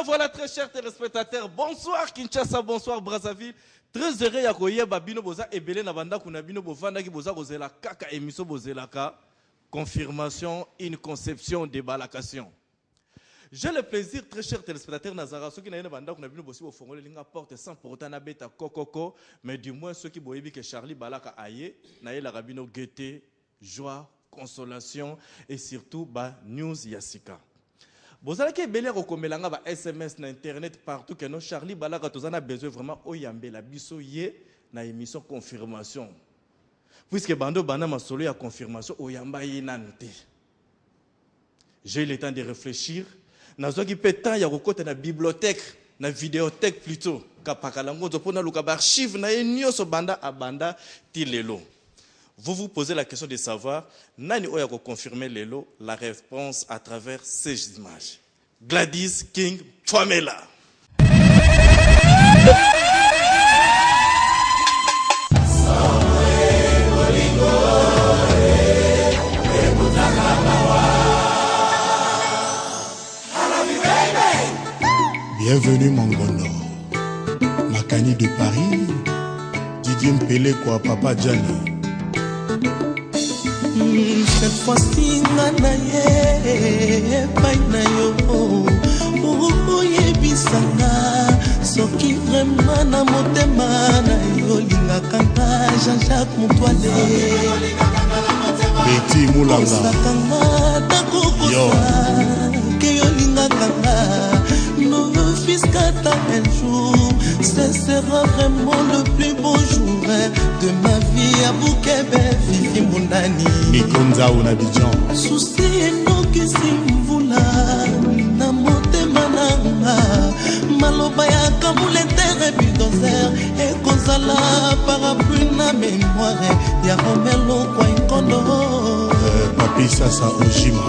Voilà, très chers téléspectateurs. Bonsoir Kinshasa, bonsoir Brazzaville. Très heureux ya koye babino boza ebele na banda kuna bino bovanda ki boza kozela kaka émission bozelaka. Confirmation, une conception, débarcation. J'ai le plaisir, très chers téléspectateurs, Nazara, ceux qui n'ont pas bino bossi au fond, les porte sans pourtant na beta kokoko, mais du moins ceux qui boyebi que Charlie Balaka aye, naye la rabino gaieté, joie, consolation et surtout ba news yasika. Vous avez besoin de SMS sur Internet partout que nous, Charlie Balaka, nous avons besoin vraiment de la bisoye na émission confirmation. Puisque Bando Banama Solo a confirmation, j'ai eu le temps de réfléchir. Nous avons peu de temps, il y a une bibliothèque, une vidéothèque plutôt. Kapakalango, pour nous avoir archives, na enyo banda a banda tilelo. Vous vous posez la question de savoir, Nani Oyako confirmer Lelo, la réponse à travers ces images. Gladys King Pamela. Bienvenue Mangono, Makani de Paris, Didier Mpele quoi Papa Gianni. Cette fois-ci, soki vraiment na motema na yo lingaka Jean-Jacques Moutouale Betty Moulanga yo que yo lingaka nos fils kata un jour ce sera vraiment le plus beau jour de ma vie à Boukebe Fifi Mounani Nikonza ou Nabidjan souci enoki simvula na motema nanga maloba ya kamule terre bulldozer ekozala parapluie na mémoire ya Romelo kwa Nkondo Papi Sasa Ojima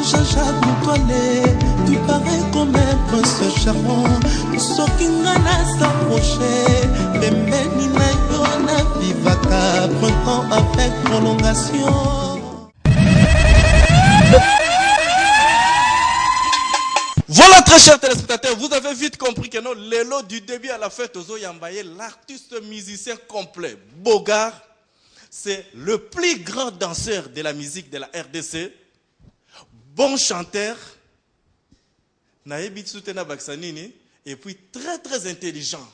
Jean-Jacques Moutouale tu parais comme un prince charmant soki nga na s'approcher pembeni na yo na vivaka printemps avec prolongation. Voilà, très chers téléspectateurs, vous avez vite compris que non, Lelo du début à la fin, Tozo Yambaye, l'artiste musicien complet, Bogart, c'est le plus grand danseur de la musique de la RDC, bon chanteur, Naebi Tsutena Baksanini, et puis très très intelligent.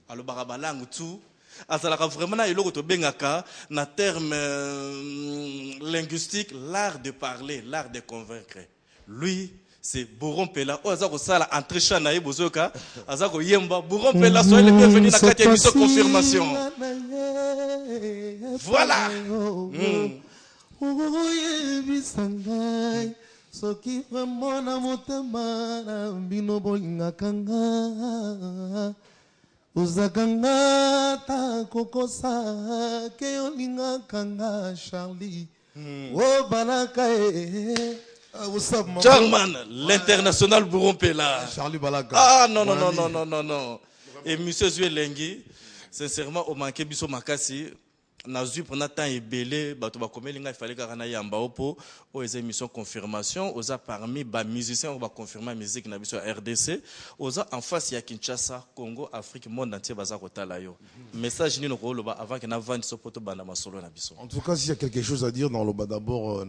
Alors, Barabalang tout, azalaka vraiment na iloko to bengaka na terme linguistique, l'art de parler, l'art de convaincre. Lui, c'est Boron Pela. Oh, Azako Sala, entre Chanaï Bozoka, Azako Yemba, Boron Pela, soyez les bienvenus dans la 4e émission confirmation. Voilà. Soki vraiment na motema na bino bolingaka nga ozakanga ta kokosa ke olingaka nga Charlie o balaka Charman, l'international Boron Pela. Charlie Balaka. Ah non, non, non, non, non, non, non. Et monsieur Zoué Lengi, sincèrement, au manqué biso makasi, nazu pendant temps et belé, bato ba komelinga il fallait karana yamba opo, aux émissions confirmation, aux parmi ba musiciens on va confirmer la musique na biso RDC, aux en face ya Kinshasa, Congo, Afrique, monde entier baza kotala yo. Message ni no ko loba avant que na vendre so poto banda masolo na biso. En tout cas, s'il y a quelque chose à dire dans le bas d'abord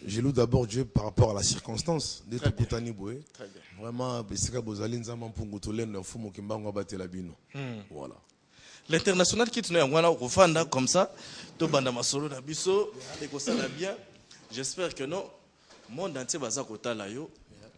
je loue d'abord Dieu par rapport à la circonstance d'être Koutani Boué. Très bien. Vraiment, Bessika Bozalin Zaman Pungutolen, Fumo Kimbango Batelabino. Voilà. L'international qui tenait en Rwanda comme ça, tout banda masolo na biso, et que ça va bien. J'espère que non, monde entier baza kotala yo,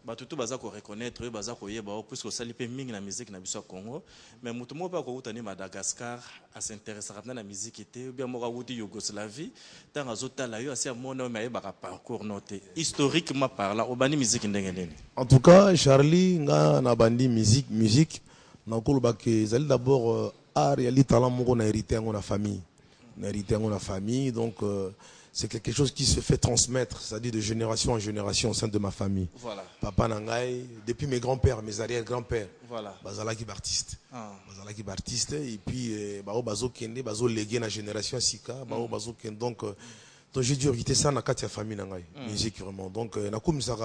batutu baza ko reconnaître, baza ko yeba puisque ça lipe mingi na musique na biso Congo, mais mutu mo pa ko utani Madagascar à s'intéresser à la musique était bien mo wuti Yougoslavie, tant azotala yo asi amona mais ba parcours noté historiquement parlant, obani musique ndenge nini. En tout cas, Charlie nga na bandi musique na koloba ke zali d'abord art, il y a les talents qu'on a hérité dans la famille. On a hérité dans la famille, donc c'est quelque chose qui se fait transmettre, c'est-à-dire de génération en génération au sein de ma famille. Voilà. Papa Nangaï, depuis mes grands-pères, mes arrière-grands-pères, voilà. Bazala qui artiste. Bazala qui artiste, et puis Bazo Kende, Bazo légué la génération Sika, Bazo Kende. Donc j'ai dû hériter ça dans la famille Nangaï, musique vraiment. Donc, na comme ça,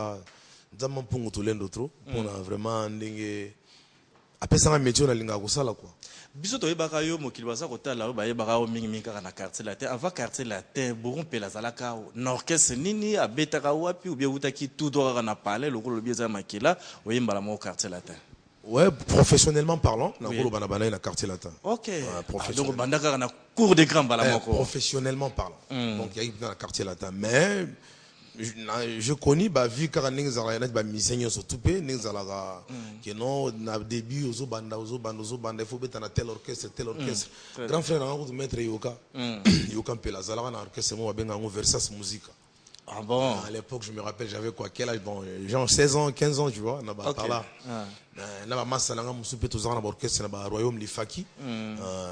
Zaman Pungo to l'endo trop, pour vraiment après ça, un métier, on a l'inga ça là quoi. Biso to yebaka yo mokili baza kotala yo bayebaka yo mingi kaka na quartier latin avant quartier latin boron pe la zalaka na orchestre nini abetaka wapi ou bien utaki tout droit na parler le rôle bien za makila oyemba la mo quartier latin. Ouais, professionnellement parlant, na rôle banabana na quartier latin. OK. Donc bandaka na cours de grand bala moko. Professionnellement parlant. Donc il y a dans la quartier latin mais je connais vu car ning zala na ba musicien so tupé ning zala que non na début ozo banda il faut beta na tel orchestre grand frère na ko maître Yoka Yoka Mpela zala na orchestre mo benga ngo Versas Musica. Ah bon. À l'époque je me rappelle j'avais quoi quel âge bon genre 16 ans 15 ans tu vois na ba par là na ba massa na ngamu super to zala na orchestre na ba Royaume Lifaki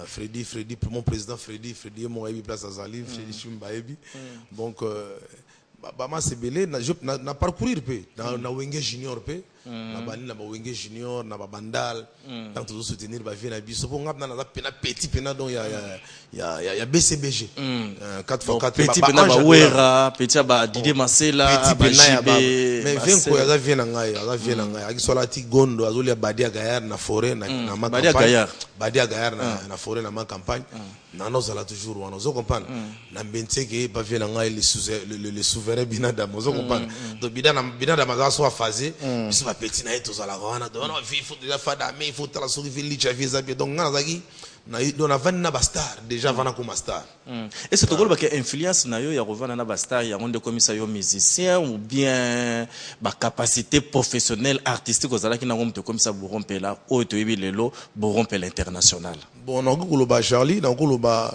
Freddy mon président Freddy mo ebi place azali Freddy Chimba ebi donc Bama sebele na parcourir pe na wenge junior pe na bani na wenge junior na bandal tant de soutenir ba vie na biso po ngap na pena petit pena donc ya BCBG 4x4 petit pena ba wera petit ba Didier Masela ba jibe mais vient ko ya vie na ngai akisola ti gondo azoli Badia Gayar na forêt na ma campagne Badia Gayar na forêt na ma campagne na nous ala toujours on zo comprendre na mbenteke ba vie na ngai le souverain binada mo zo comprendre donc binada maza so phasé biso ba petit na eto zala wana donc on vit faut déjà fada mais il faut la souris village visa donc ngana zaki na don avant na bastar déjà vana comme star et c'est tout que influence na yo ya revana na bastar ya onde komisa yo musicien ou bien ba capacité professionnelle artistique ozala ki na ngomte komisa borompela o to yebi lelo borompela international bon na ko ba Charlie na ko ba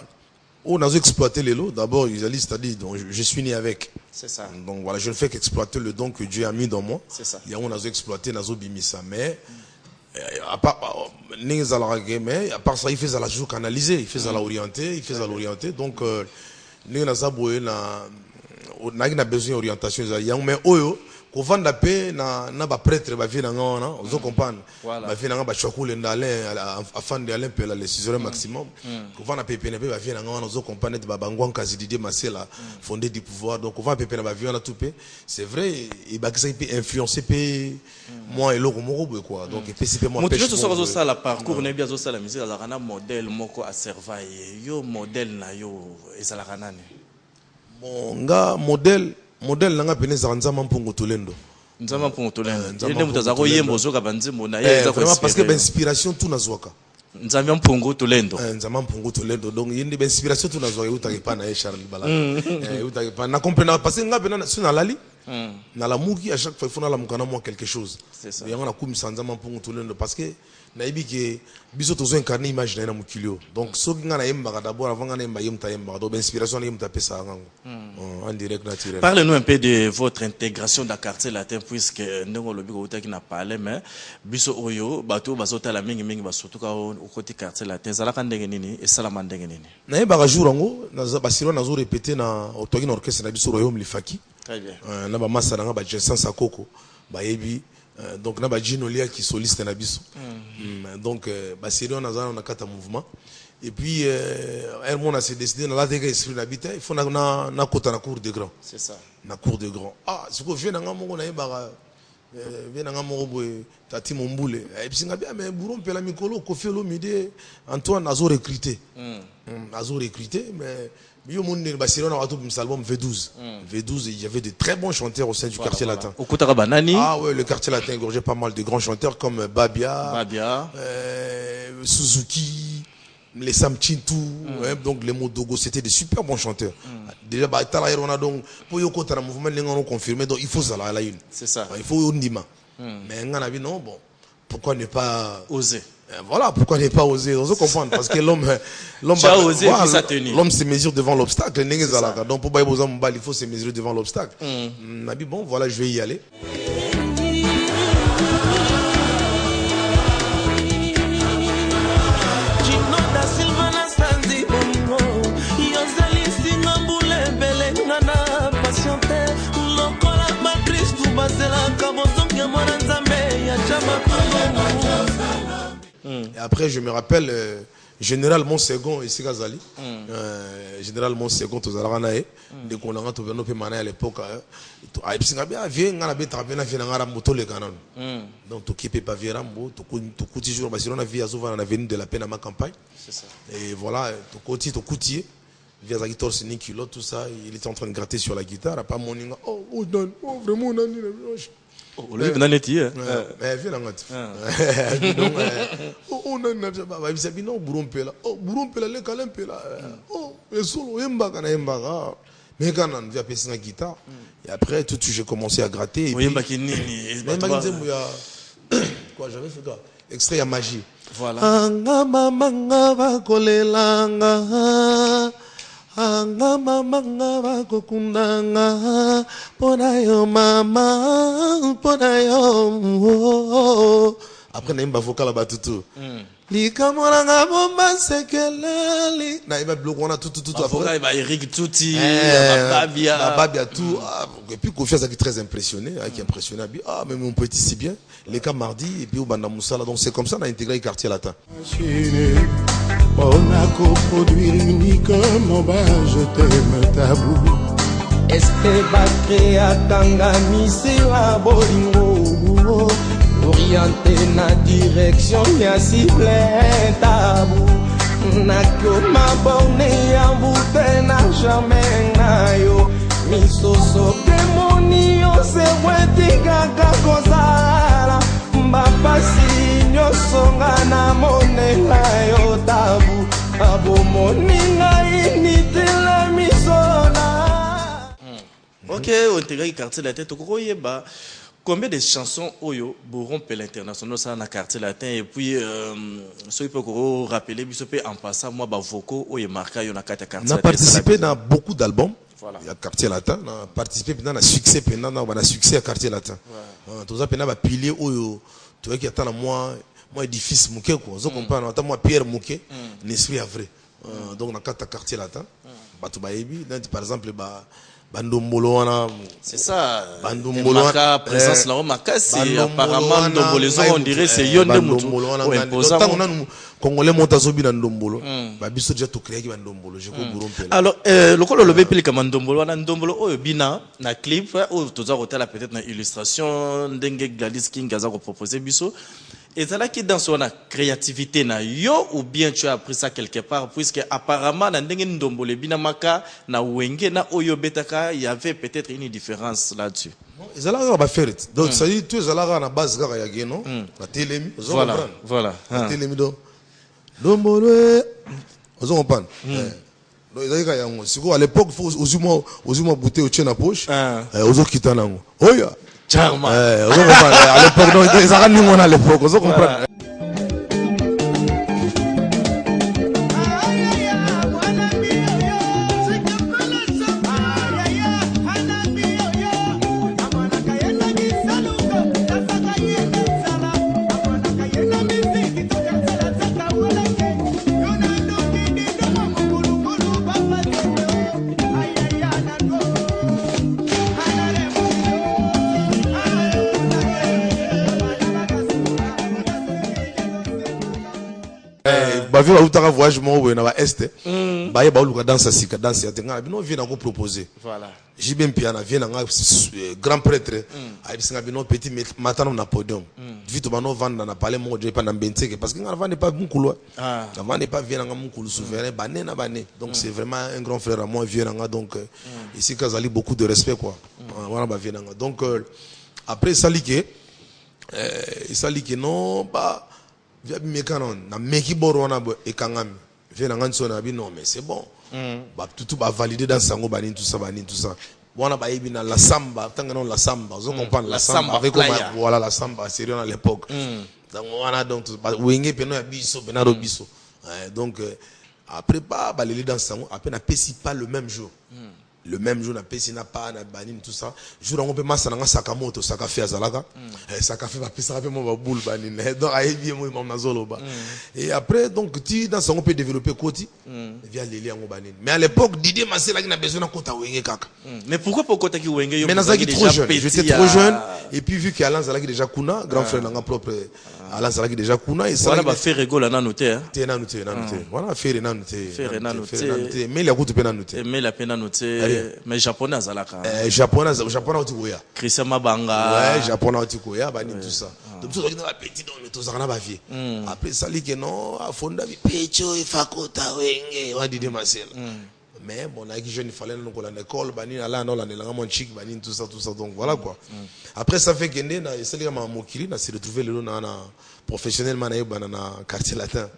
on a exploité les lots d'abord c'est-à-dire donc je suis né avec. C'est ça. Donc voilà, je ne fais qu'exploiter le don que Dieu a mis dans moi. C'est ça. Il y a on a exploité nazo bimisa mais à part mais à part ça il fait ça la jour canaliser, il fait ça la orienter, donc nous na zaboué na besoin d'orientation mais oyo ko vanda pe na ba prêtre ba vie na ngona ozo comprendre ba vie na ba chokule ndale afin de aller pe la décision maximum ko vanda pe pe ba vie na ngona ozo comprendre ba bangwan kazi Didier Masela fondé du pouvoir donc ko vanda pe na ba vie na tout pe c'est vrai il ba que ça peut influencer pe moi et loko moko quoi donc et puis moi pêche tout ça ça la parcours na bien ça la musique za kana modèle moko a servir yo modèle na yo ezala kana ni bon nga modèle nanga pene za Nzama Mpungu Tolendo Nzama Mpungu Tolendo ene mutaza ko yembo zoka banzimbo na yeza ko vraiment parce que inspiration tout nazwaka Nzama Mpungu Tolendo Nzama Mpungu Tolendo donc yende inspiration tout nazwaka utaki pa na Charles Balaka utaki pa na comprendre parce que nga pena sur na lali na la muki à chaque fois il faut na la mukana moi quelque chose c'est ça yango na kumisa Nzama Mpungu Tolendo parce que na yebi ke biso tozo incarner image na mukilio donc so nga na yemba d'abord avant nga na yemba yemta yemba donc inspiration na yemta pesa ngango en direct naturel. Parlez-nous un peu de votre intégration dans le quartier latin puisque ndongo lobi ko utaki na parler mais biso oyo bato bazota la mingi basoto ka au côté quartier latin zala ka ndenge nini et salama ndenge nini na yeba jour ngo na basiro na zo répéter na otoki na orchestre na biso Royaume Lifaki très bien na ba massa na ba Jensen Sakoko ba yebi donc na ba Gino Lia qui soliste na biso donc basiro na za na kata mouvement et puis elle on a décidé na la tega esprit d'habiter il faut na kota na cour de grand c'est ça na cour de grand ce que vient na moko na yeba vient na moko boy tati mombule et puis singa bien mais buron pela mikolo Kofi Olomide Antoine azo recruté mais yo monde basiro na watu album V12 il y avait de très bons chanteurs au sein du quartier latin okutaka banani ouais le quartier latin engorgeait pas mal de grands chanteurs comme Babia Suzuki les Sam Chintu donc les Modogo c'était des super bons chanteurs déjà bah tala on a donc pour yo kota na mouvement les confirmé donc il faut ça la une c'est ça il faut ndima mais ngana bi non bon pourquoi ne pas oser voilà pourquoi ne pas oser on se comprendre parce que l'homme a osé puis ça tenir l'homme se mesure devant l'obstacle donc pour bailler besoin il faut se mesurer devant l'obstacle nabi bon voilà je vais y aller. Gino après je me rappelle Général Monsegond ici Kazali. Général Monsegond tous à l'anae. Dès qu'on a tout venu à l'époque, à Ipsingabia vient à la bête à bien à la moto les canons. Donc tout qui peut pas virer rambo, tout coûte toujours parce qu'on a vu à souvent on a venu de la peine à ma campagne. C'est ça. Et voilà, tout côté tout coûtier. Via sa guitare c'est kilo tout ça, il était en train de gratter sur la guitare, à pas mon oh donne, oh vraiment on a dit oh le vient n'était mais viens là donc on a bah bisabi non burumpela oh burumpela le kalempela oh et solo yemba kana yemba mais quand on vient passer la guitare et après tout j'ai commencé à gratter et puis yemba qui ni quoi j'avais fait quoi extrait à magie voilà anga mama va kolelanga anga mama va kokundanga pona yo mama pona yo après naimba vocal à batutu likamoranga bomba sekelali naimba bloc on a tout après bah Eric Touti babia tout et puis confiance qui très impressionné qui impressionné ah mais mon petit si bien les cas mardi et puis au banda musala donc c'est comme ça on a intégré le quartier latin. On a coproduire uniquement bas je t'aime tabou. Este bakre atanga misi wa bolingo orienté na direction ya cible tabou. Na ko ma borne ya bute na jamais na yo misoso demonio se wetika kakosala mbapasi nyosonga na monela yo tabu abo moninga initela misona. Ok, on intègre le quartier latin to ko yeba combien de chansons oyo bourron pe l'international ça na quartier latin et puis ceux qui peuvent rappeler biso pe en passant moi ba vocaux oyo marqué yo na quartier latin. On a participé dans beaucoup d'albums. Voilà. Il y a quartier latin, on a participé dans le succès pendant on a succès à quartier latin. Tout ça pendant ba pilier oyo tu vois qu'il y a tant moi édifice mouké quoi. Vous comprenez attends moi Pierre mouké n'esprit à vrai. Donc on a quartier latin. Ba to ba ebi par exemple ba Bandombolo wana c'est ça Bandombolo wana présence là makasi apparemment Ndombolo on dirait c'est yonde mutu imposant congolais montazobi na Ndombolo ba biso déjà to créer ki Bandombolo je ko burompela alors lokolo lobe pili kama Ndombolo wana Ndombolo oyo bina na clip ou toza hôtel peut-être na illustration ndenge Gladys King gaza ko proposer biso. Et c'est là qui dans son créativité na yo ou bien tu as appris ça quelque part puisque apparemment dans ndenge Ndombolo binamaka na wenge na oyo betaka il y avait peut-être une différence là-dessus. Ils allaient ba faire donc ça dit tu allaient na base ga ya geno na telemi voilà na telemi do Ndombolo ozo comprendre donc ils allaient yango siko à l'époque faut osuma bouter au tien na poche ozo kitana ngo oya Charma. À l'époque, non, ils ont mis à l'époque, vous comprenez. Vu la voyage moi na ba est ba yeba luka danse sika danse yatenga bino vient na proposer voilà jibem piana vient na grand prêtre a bisinga bino petit matano na podium vite bano vanda na parler mo je pas na benteke parce que nga vanda pas mukulu na vanda pas vient na mukulu souverain bané na bané donc c'est vraiment un grand frère à moi vient na donc ici Kazali beaucoup de respect quoi voilà ba vient na donc après ça liké non bah via mekanon na meki borona e kangami vient na nganso na bi non mais c'est bon ba tout ba valider dans sango bani tout ça bona ba yebi na la samba tanga non la samba vous comprenez la samba avec voilà la samba sérieux à l'époque donc voilà donc wenge peno ya biso benaro biso donc après ba les dans sango après na pesi pas le même jour le même jour na pesi na pas na banine tout ça jour on peut massa na Sakamoto Sakafi azalaka Sakafi va pesa pe mo ba boule banine donc ayi bien mo na zoloba et après donc ti dans ça on peut développer koti via leli yango banine mais à l'époque Didier Masela qui na besoin na kota wenge kaka mais pourquoi kota ki wenge yo mais nazaki trop jeune j'étais trop jeune et puis vu que Alan Zalaki déjà kuna grand frère nanga propre Alain Salaki déjà kuna et ça va faire rigolo na noter hein. T'es na noter voilà faire na noter mais il y a beaucoup de peine à noter mais la peine à noter mais japonais azalaka japonais otikoya Christian Mabanga ouais japonais otikoya bani tout ça donc tout ça na petit donc tout ça na ba vie après sali que non afonda bi pecho ifakota wenge wa dide masel mais bon là qui jeune il fallait nous à l'école bani là non la langue mon chic bani tout ça donc voilà quoi après ça fait que na c'est ma mokiri na se retrouver le na professionnellement na quartier latin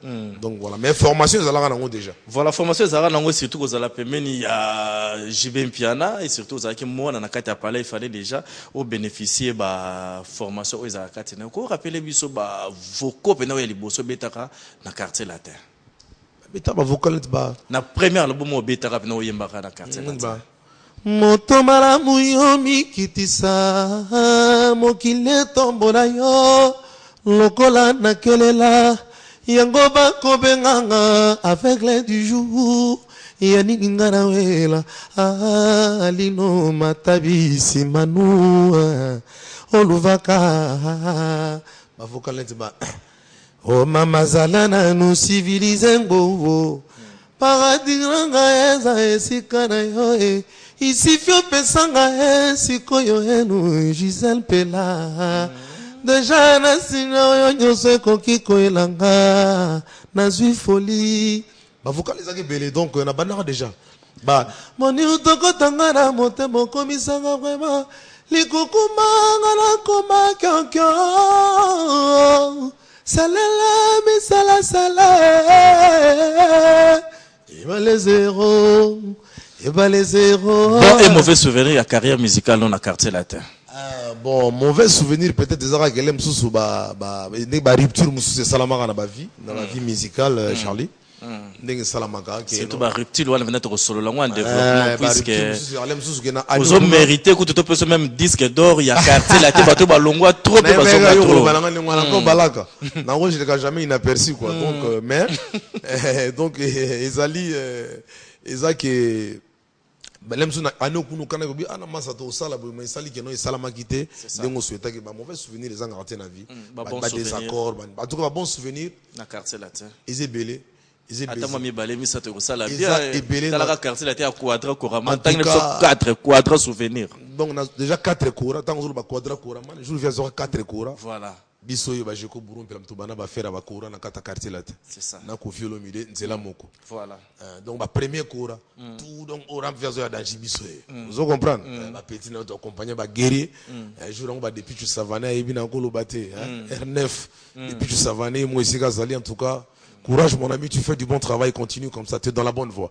donc voilà mais formation ça là on déjà voilà formation ça là surtout aux ala pemeni ya JB Piana et surtout aux qui moi na kati ya parler il fallait déjà au bénéficier ba formation aux ala kati na ko rappeler biso ba voko pena ya liboso betaka na quartier latin betaba vocal ba na première album au betaka pena oyembaka na quartier latin moto malamu yo mikitisa mokile tombola yo lokola nakelela yango bakobenganga aveugle du jour yanini nga na wela alino matabisi manu oluvaka bavokalenti ba o mama zala nanu civilize ngo paradis nanga eza esika na yo isifio pesanga esikoyo enu Gisèle Pela déjà na sino yo nyose koki koelanga na zui folie bavokalizaki belé donc na bandaka déjà ba moni utokotanga na motema komisanga vraiment likukumanga na koma kyokyo salela misala sala ibale zéro bon et mauvais souvenir à carrière musicale dans la quartier latin. Bon, mauvais souvenir peut-être des arabes qui aiment sous ba rupture musu salamaka na ba vie dans la vie musicale Charlie. Ndenge salamaka qui surtout ba rupture wala venait au solo langue en développement puisque vous ont mérité que tout peut même disque d'or il y a quartier latin bato ba longwa trop de baso trop balaka. Non, je l'ai jamais inaperçu quoi. Donc mais donc Ezaki belem suna anokuno kana ko bi ana masato sala bo mais sali keno salama kité dengo souhaita que ba mauvais souvenir les gens raté na vie ba désaccord ba tout cas bon souvenir na quartier latin ezebele ata mami balemi sato ko sala bien talaka quartier latin à quadra korama tangne 4 quadra souvenir donc déjà 4 quadra tant que ba quadra korama je viens sur 4 quadra voilà bisoyo ba jeko burum pela mtubana ba faire ba quadra na kata quartier latin c'est ça na kofiolo mide nzela moko voilà donc ba premier quadra tout donc au ramp vers dans bisoyo vous comprenez ba petit na to accompagner ba guerrier jour on ba depuis tu savane et bina ko lo baté R9 depuis tu savane moi ici Gazali en tout cas courage mon ami, tu fais du bon travail, continue comme ça, tu es dans la bonne voie.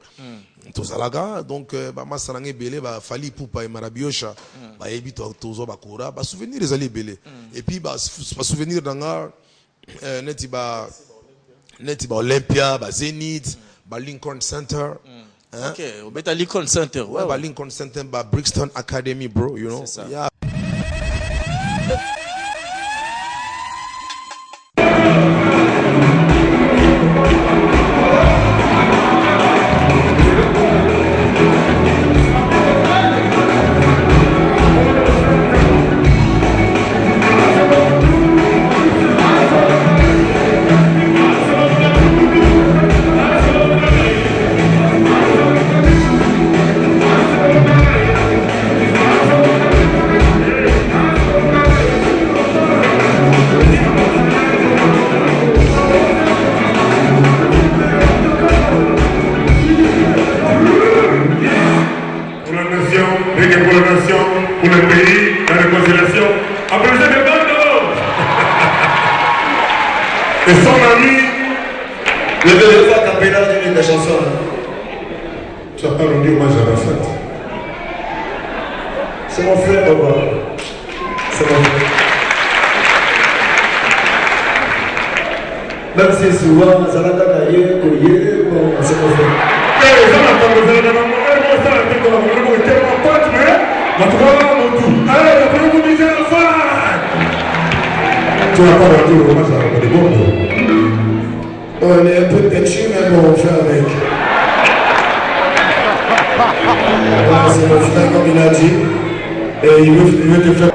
Tout ça là, donc bah ma sanangé belé bah fali poupa et marabiocha bah ebi tozo bah koura bah souvenir les alliés belé et puis bah souvenir d'anga neti bah Olympia bah Zenith bah Lincoln Center. Ok, au beta Lincoln Center. Ouais bah Lincoln Center bah Brixton Academy bro, you know. Yeah. Et son ami, le délégué Capella d'une des chansons. Tu n'as pas rendu hommage à la fête. C'est mon frère, papa. C'est mon frère. Même si souvent, ça n'a pas d'ailleurs, c'est mon frère. Les gens n'entendent pas de maman, ça n'a pas de maman, on est tellement potes, mais on trouve mon tout. Allez, après vous disiez la fin. Tu n'as pas rendu hommage à la fête. On est un peu têtu, mais bon, on fait avec. C'est mon frère, comme il a dit. Et il veut te faire.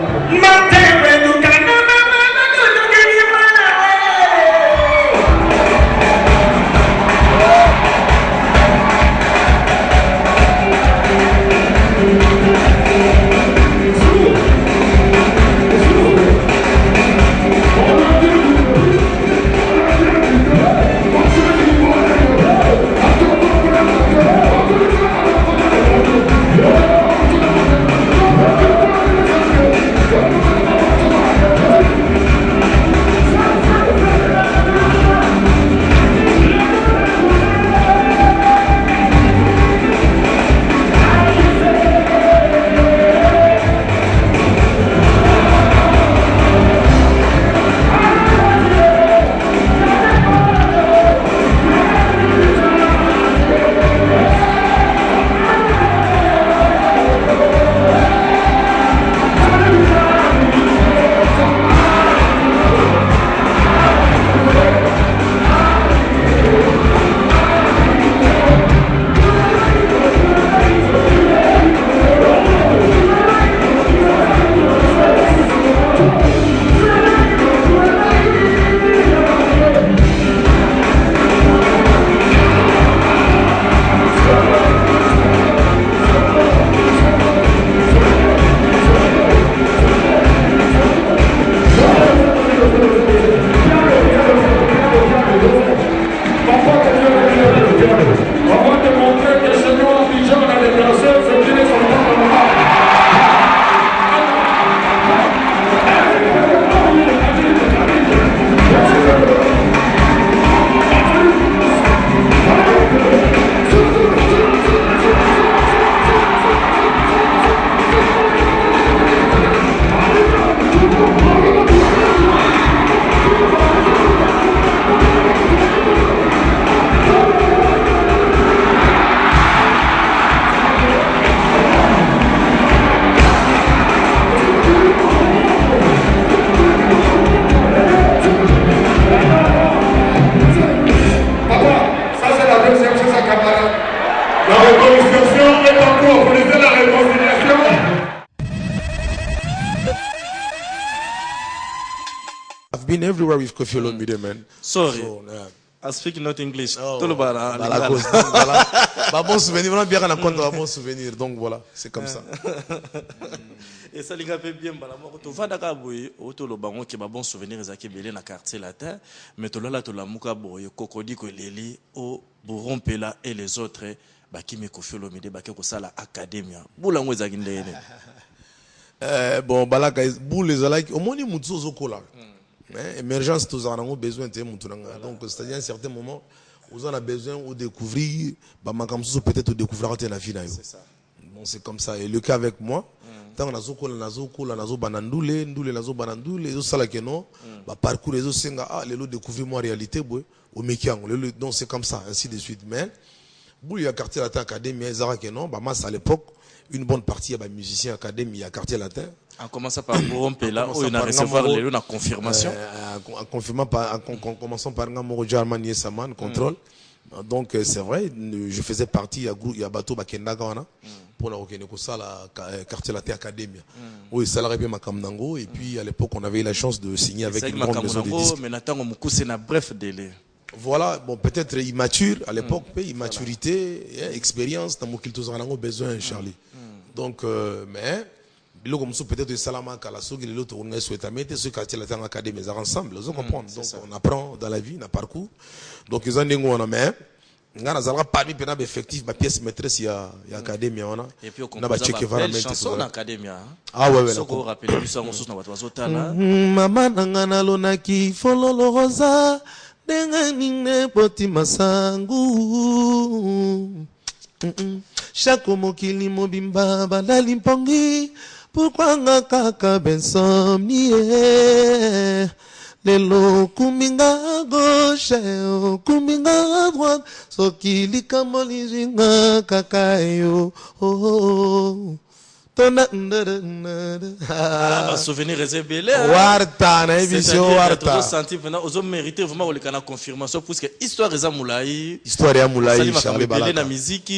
been everywhere with Kofi Olomide, man. Sorry. So, yeah. I speak not English. Oh, Tout le bala, voilà, lingala. cause, donc, voilà. Bah, bon souvenir, on a bien compte un bon souvenir, donc voilà, c'est comme ça. Et ça, les gars, bien, tu vas d'accord, auto le bango qui va bon souvenir, ils ont belé na quartier latin, mais tu l'as, tu l'as mouka boy, Cocody, Leli, au Bourrompela et les autres, bah, qui me Kofi Olomide, bah, qui ça la académie. Boulango, ils ont Bon, bah là, boule les alaki, au moins, ils m'ont tous au cola. Émergence, tous en ont besoin, donc, c'est-à-dire, à un certain moment, vous en avez besoin de découvrir, bah, peut-être découvrir la vie. C'est ça. Bon, c'est comme ça. Et le cas avec moi, tant on a zokola, nazo banandoule, nazo banandoule, les autres salakes non, bah, parcours les autres singa, ah, les autres découvrir moi réalité, boy, au Mekiang, donc c'est comme ça, ainsi de suite. Mais, boule, il y a quartier latin académie, Zara non, bah, moi, à l'époque, une bonne partie, il y a musicien académie, il y a quartier latin. En commençant par Bourrompela, où il a recevoir les lots, la confirmation. En commençant par Ngamoro Jarman Yesaman, contrôle. Donc, c'est vrai, je faisais partie, il y a Bateau Bakendagana, pour la quartier latin académie. Oui, salarié bien Makamnango, et puis à l'époque, on avait eu la chance de signer avec une grande maison de disques. Mais Nathan, on c'est un bref délai. Voilà, bon, peut-être immature à l'époque, immaturité, expérience, dans mon kiltos en besoin, Charlie. Donc, mais, peut-être Salama, Kalasogi, l'autre, on est souhaité mettre ce quartier latin académie ensemble, vous comprenez. Donc, on apprend dans la vie, on a parcours. Donc, ils ont dit qu'on a mais, on a parmi les effectifs, ma pièce maîtresse, il y a académie, on a. Et puis, on a une chanson en académie. Ah ouais, ouais. Ce qu'on rappelle, nous sommes tous dans votre Maman nangana lonaki fololo rosa denga nine poti masangu chaque mokili mobimba balali mpongi pourquoi nga kaka bensomnie lelo kuminga gauche kuminga droite soki likamoli jinga kaka yo oh. Souvenir réservé. Warta, na émission Warta. Vous avez mérité vraiment la confirmation puisque histoire est Moulaï. Histoire est Moulaï. Charlie Balaka. La musique,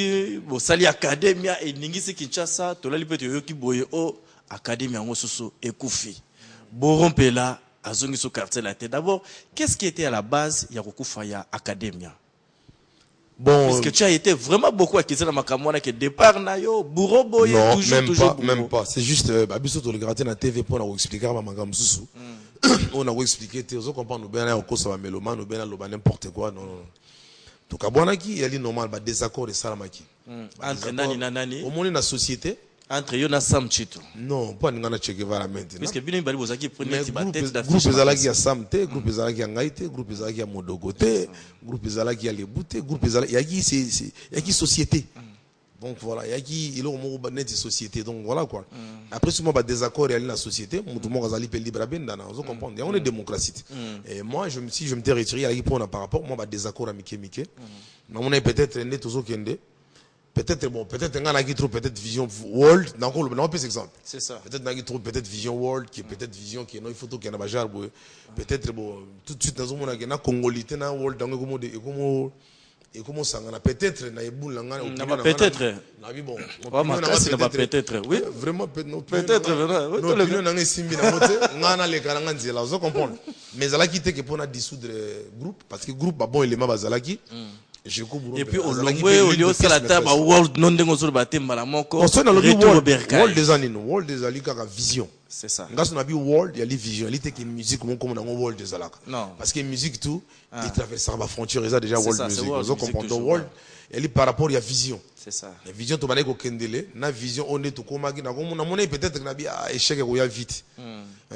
vous sali Academia et Ningisi Kinshasa. Tout le monde yoki boye o Academia ngosusu ekufi. Bourrompela azongi so quartier la tête. D'abord, qu'est-ce qui était à la base Yakufa ya Academia? Bon, puisque tu as été vraiment beaucoup acquis dans ma caméra que départ nayo bourreau boye toujours même pas c'est juste babiso to le gratter na TV pour nous expliquer ma magam susu on a expliqué tu os comprendre bien na okosa ba melomane bien na n'importe quoi non to kabona ki yali normal ba désaccord et salamaki entre nani na nani au monde na société entre yo na Sam Chito non pas ngana Che Guevara maintenant puisque bino bali bozaki prenait ti ba tête d'affiche groupe ezalaki ya Sam te groupe ezalaki ya Ngai te groupe ezalaki ya Modogo te groupe ezalaki ya Lebu te groupe ezalaki yaki c'est yaki société donc voilà yaki ilo mo net société donc voilà quoi après ce moi ba désaccord yali na société mutu mo kazali pe libre benda na vous comprendre on est démocratie et moi je me retiré yaki pour par rapport moi ba désaccord à Mike na on est peut-être net toujours kende. Peut-être bon, peut-être un gars qui trouve peut-être vision world, non pas exemple. C'est ça. Peut-être un gars qui trouve peut-être vision world, qui est peut-être vision qui est non il faut qu'il y ait un bajar peut-être bon tout de suite dans un monde qui est na congolité na world dans et comment ça on a peut-être na eboul là peut-être. Na bi bon. Peut-être oui. Vraiment peut-être vraiment. Non le na ngesimbi na moté ngana le kalanga nzela vous comprenez. Mais ça là qui était que pour na dissoudre groupe parce que groupe bon élément bazalaki. Et puis au longwe au lieu la table world non dengo sur batemba la moko world des années world des ali kaka vision c'est ça ngaso na bi world ya li vision il était que musique mon comme dans world des alaka non parce que musique tout il traverse la frontière ça déjà world music vous comprenez world elle par rapport à vision c'est ça la vision to baleko kendele na vision on est to komaki na komona mona peut-être na bi échec ou ya vite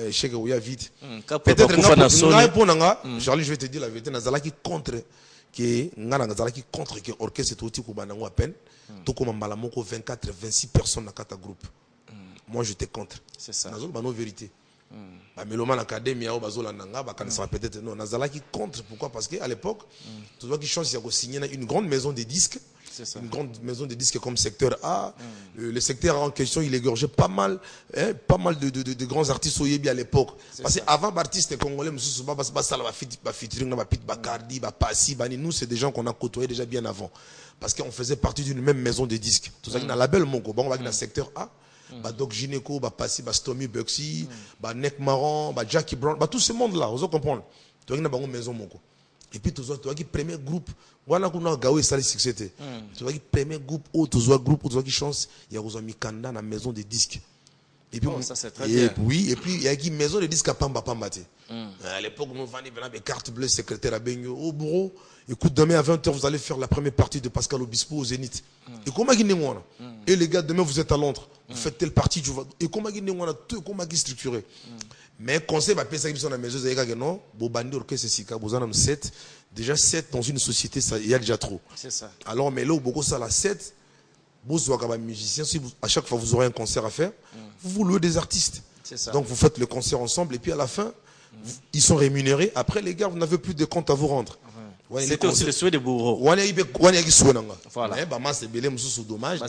échec ou ya vite peut-être pour nga Charlie je vais te dire la vérité na zalaki contre que ngana ngazalaki contre que orchestre tout ko banango à peine to ko mambala moko 24 26 personnes dans quatre groupes moi j'étais contre c'est ça nazo bano vérité ba meloma l'académie au bazola nanga ba kanisa peut-être non nazalaki contre pourquoi parce que à l'époque tu vois qui chance il y a signé une grande maison de disques c'est ça. Une grande maison de disques comme secteur A le secteur A en question il égorgeait pas mal de grands artistes au Yébi à l'époque parce que avant artistes congolais mususu ba sala ba featuring na ba Pit Bacardi ba Passi bani nous c'est des gens qu'on a côtoyé déjà bien avant parce qu'on faisait partie d'une même maison de disques tout ça qui na label moko bon va dans secteur A Bah Doc Gineco, bah Passy, bah Stomy Buxy, bah Neck Marron, bah Jackie Brown, bah tout ce monde là, vous comprenez. Tu vois, il y a une maison moko. Et puis tu vois qui premier groupe, voilà qu'on a gagné ça les succès. Tu vois qui premier groupe, tu vois groupe, tu vois qui chance, il y a aux amis Kanda dans la maison des disques. Et puis, ça c'est très bien. Oui, et puis il y a une maison de disques à Pamba Pambate. À l'époque, nous vendons des cartes bleues, secrétaire à Benyo, au bureau. Écoute, demain à 20h, vous allez faire la première partie de Pascal Obispo au Zénith. Et comment vous et les gars, demain vous êtes à Londres, vous faites telle partie, et comment vous tout comment structuré. Mais conseil, bah, ça qui sont à la maison, vous avez non, bon bandi orchestre c'est vous en avez 7. Déjà 7 dans une société, il y a déjà trop. C'est ça. Alors, mais là, beaucoup ça, la 7. Vous êtes musicien, si à chaque fois vous aurez un concert à faire, vous louez des artistes. Ça. Donc vous faites le concert ensemble et puis à la fin, ils sont rémunérés. Après les gars, vous n'avez plus de compte à vous rendre. C'était aussi le souhait de Bourreau. Voilà. Voilà. C'est belé mususu dommage. Mais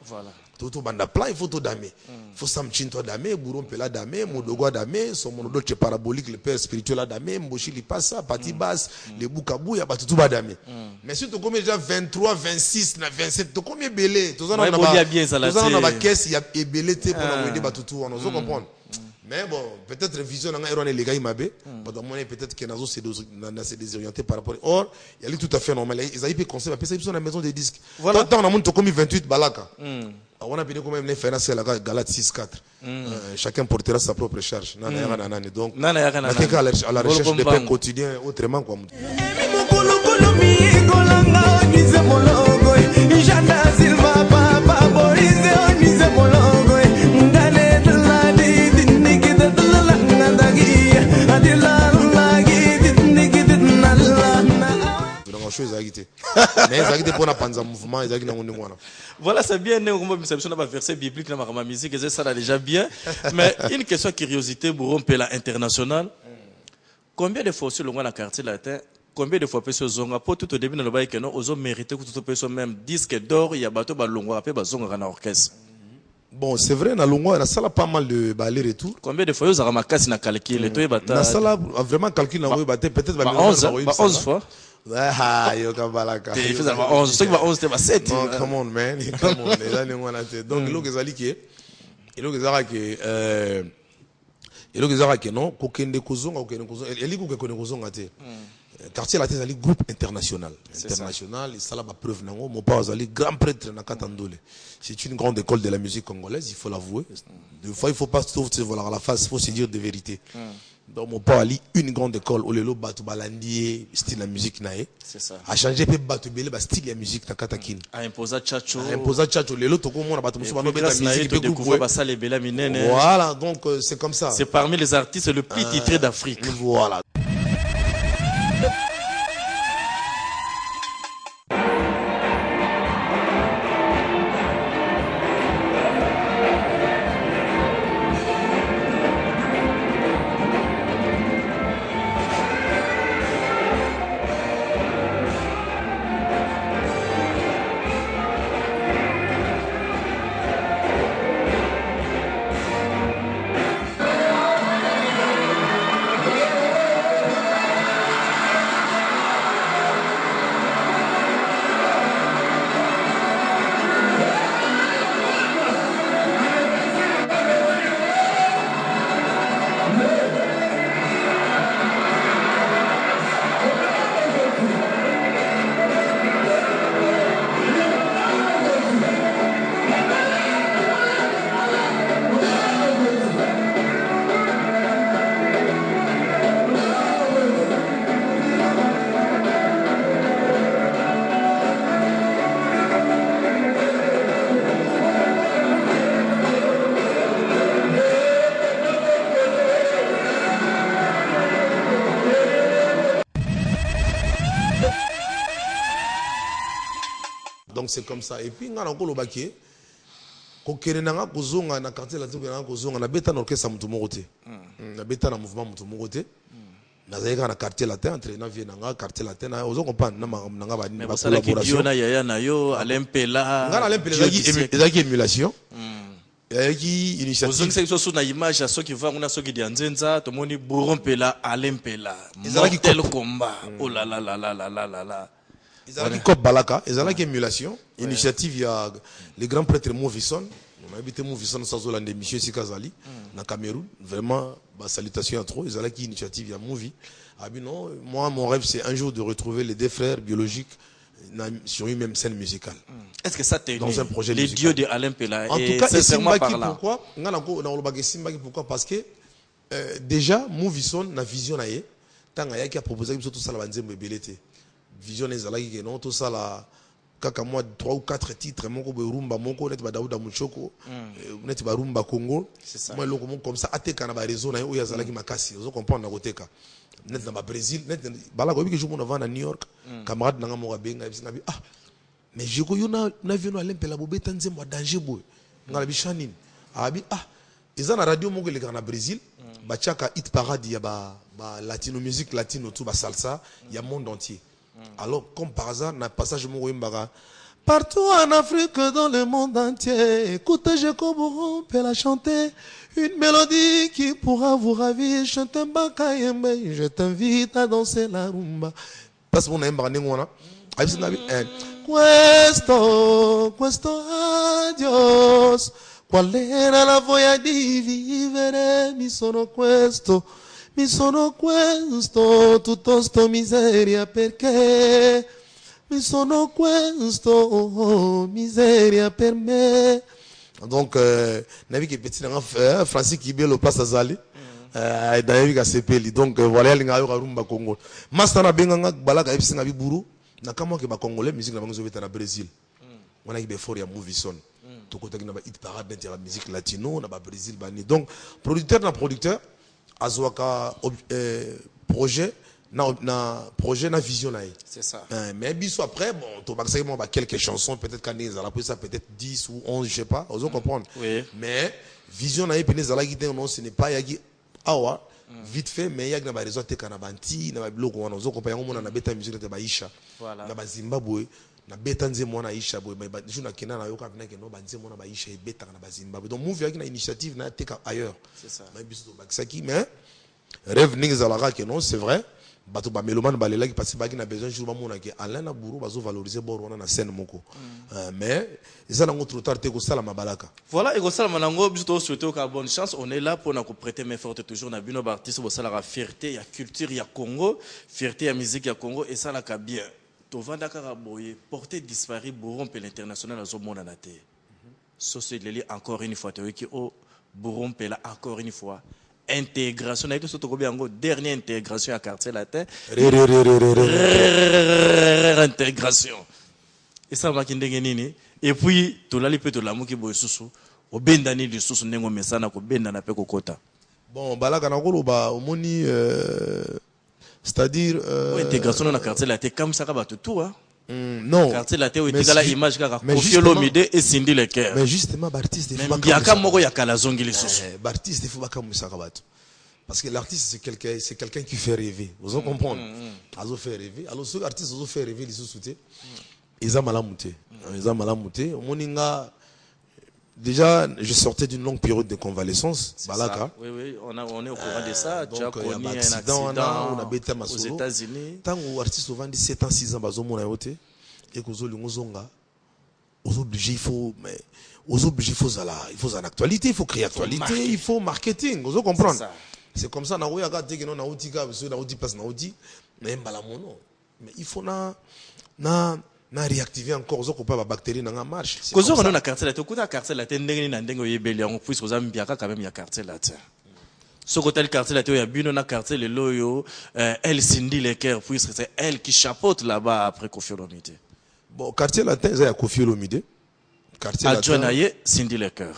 voilà. Toto banda plein photo d'amé. Faut samchinto d'amé, Bouron pela d'amé, Modogo d'amé, son monodoche parabolique, le père spirituel d'amé, Mboshi li passa, Pati basse, les boukabou, ya batutu d'amé. Mais si tu combien déjà 23, 26, 27, tu combien belé, tu en as ma caisse, il y a belé pour nous batutu, on nous comprendre. Mais bon, peut-être vision dans erreur les gars m'abe, peut-être que nazo c'est désorienté par rapport. Or, il y a tout à fait normal. Ils avaient conseil, parce qu'ils sont dans la maison des disques. Voilà. Tant on a monté comme 28 balaka. On a payé quand même les finances la Galate 6-4. Chacun portera sa propre charge. Donc, à la recherche de pain quotidien autrement quoi. Voilà, c'est bien, on a verset biblique dans ma musique, et ça déjà bien. Mais une question de curiosité, pour la internationale. Combien de fois sur le roi la quartier latin, combien de fois peut se zonga pour tout au début dans le bail que non, aux hommes mérités que tout peut se même disque d'or, il y a bateau balongo après bazonga na orchestre. Bon, c'est vrai, dans Longo, la salle a pas mal de aller-retour. Combien de fois vous avez marqué na calcul, la salle a vraiment calculé dans le peut-être 11 fois. Ah, yo kabalaka. Il faisait 11, ce qui va 11 c'était 7. Non, come on man, come on. Donc il que non, kokende kozonga, quartier la tête groupe international. International, ça la preuve nango, mon père azali grand prêtre na Katandole. C'est une grande école de la musique congolaise, il faut l'avouer. Des fois il faut pas se voir à la face, il faut se dire de vérité. Donc mon père ali une grande école au lelo batu balandi style la musique nae. C'est ça. A changer pe batu belé ba style la musique na Katakin. A imposer chacho. A imposer chacho lelo to ko mona batu musu ba no beta musique pe découvrir ba ça les bela minene. Voilà, donc c'est comme ça. C'est parmi les artistes le plus titré d'Afrique. Voilà. Donc c'est comme ça. Et puis, on a encore le baquet. Quand on a kozonga na quartier la toko na kozonga na beta na orchestre mutu mokote. Na beta na mouvement mutu mokote. Na zaika na quartier latin entre na vie na quartier latin na ozo comprendre na nga ba ni ba collaboration. Mais yaya na yo Alempela. Nga Alempela ezaki émulation. Ezaki initiative. Ozo ngisa so na image ya soki va ngona soki dia nzenza to moni Borompela Alempela. Ezaki tel combat. Oh là là là là là là là. Ils ont Cop Balaka, ils ont émulation. Initiative, il y a les grands prêtres Mouvison. On a habité Mouvison sans Hollande, monsieur Sikazali, dans le Cameroun. Vraiment, salutations à trop. Ils ont une initiative, il y a Movie. Ah ben non, moi, mon rêve, c'est un jour de retrouver les deux frères biologiques sur une même scène musicale. Est-ce que ça t'est dans un projet les musical. dieux de Alain Pela? En tout cas, pourquoi? Parce que déjà, Mouvison na vision na ye. Tant qu'il y a proposé que tout ça la banzembe belete. Vision les alaki que non tout ça la kaka moi 3 ou 4 titres moko be rumba moko net ba Daouda Muchoko net ba rumba Congo. Moi loko comme ça ateka na ba réseau na yo ya zalaki makasi. Vous comprenez na koteka. Net na ba Brésil net bala ko bi que je mon avant na New York camarade na ngamo benga bisinga bi ah mais je ko yona na vision Alain Pela bobeta nzembo danger boy. Ngala bi chanine. Abi ah ils na radio moko le na Brésil. Bachaka hit parade ya ba latino musique latino tout ba salsa il y a monde entier. Alors comme par hasard na passage mon mbara partout en Afrique dans le monde entier écoutez Jacob Bourron peut la chanter une mélodie qui pourra vous ravir chante un bakayembe je t'invite à danser la rumba passe mon mbara ngona ayibisi nabi questo adios qual era la voglia di vivere mi sono questo tutto sto miseria perché mi sono questo miseria per me. Donc navi qui petit dans Francis Kibelo place Azali d'ailleurs ka sepeli donc voilà linga yo rumba Congo mastana benga balaka ebisinga biburu na kama ke ba congolais musique na bango zo na Brésil on a qui be for ya movie son to ko na ba hit parade d'intérêt musique latino na ba Brésil bani donc producteur azwaka projet na vision na c'est ça mais biso après bon to ba ba quelques chansons peut-être quand ils allaient ça peut-être 10 ou 11 je sais pas vous comprendre mais vision na peine zala qui non ce n'est pas yaki awa vite fait mais yaki na ba réseau te kana banti na ba bloko wana vous comprendre on na beta musique te ba isha na ba Zimbabwe na beta nzemo na isha boy ba juna kena na yoka na keno ba nzemo na ba isha beta na ba Zimbabwe donc movie yaki na initiative na te ailleurs c'est ça mais biso to ba saki mais rêve ningi zalaka que non c'est vrai bato ba meloman balela qui parce ba qui na besoin jour ba mona que Alain na buru bazo valoriser bor wana na scène moko mais ça na trop tard te ko sala mabalaka voilà et ko sala manango biso to souhaiter ka bonne chance on est là pour na ko prêter main forte toujours na bino ba artiste bo sala fierté ya culture ya Congo fierté ya musique ya Congo et ça la ka bien tovanda kaka boye porter disparu Bourron pe l'international azo mona na te société encore une fois te qui au Bourron pe là encore une fois intégration na tout ko biango dernière intégration à quartier latin intégration et ça va kindenge nini et puis to lali pe to lamu ki boye susu obendani li susu nengo mesana ko benda na pe kokota bon balaka na koloba omoni c'est-à-dire intégration na quartier latin comme ça ka ba tout hein non quartier latin o etikala image kaka Koffi Olomide et Cindy Leker mais justement l'artiste même biaka moko ya kala zongi li susu l'artiste il faut baka musaka bato parce que l'artiste c'est quelqu'un qui fait rêver vous comprenez azo fait rêver alors ceux artistes azo fait rêver les sous-soutés ils ont malamuté moninga déjà je sortais d'une longue période de convalescence balaka oui on est au courant de ça tu as connu un accident on a bêté aux États-Unis tant où artiste souvent 17 ans 6 ans bazo mona yote et que zo lingozonga aux obligés il faut il faut en actualité il faut créer actualité il faut marketing vous comprenez c'est comme ça na oya ka te que non na utika so na uti place na uti mais mbala mono mais il faut na réactiver encore zo ko pas bactéries na marche ko zo na quartier latin ko na quartier latin ndenge na ndenge oyebeli yango puis ko zambiaka quand même ya quartier latin ce côté le quartier latin ya bino na quartier le loyo elle Cindy Leker puis c'est elle qui chapeaute là-bas après Koffi Olomide bon quartier latin ça ya Koffi Olomide quartier latin Cindy Leker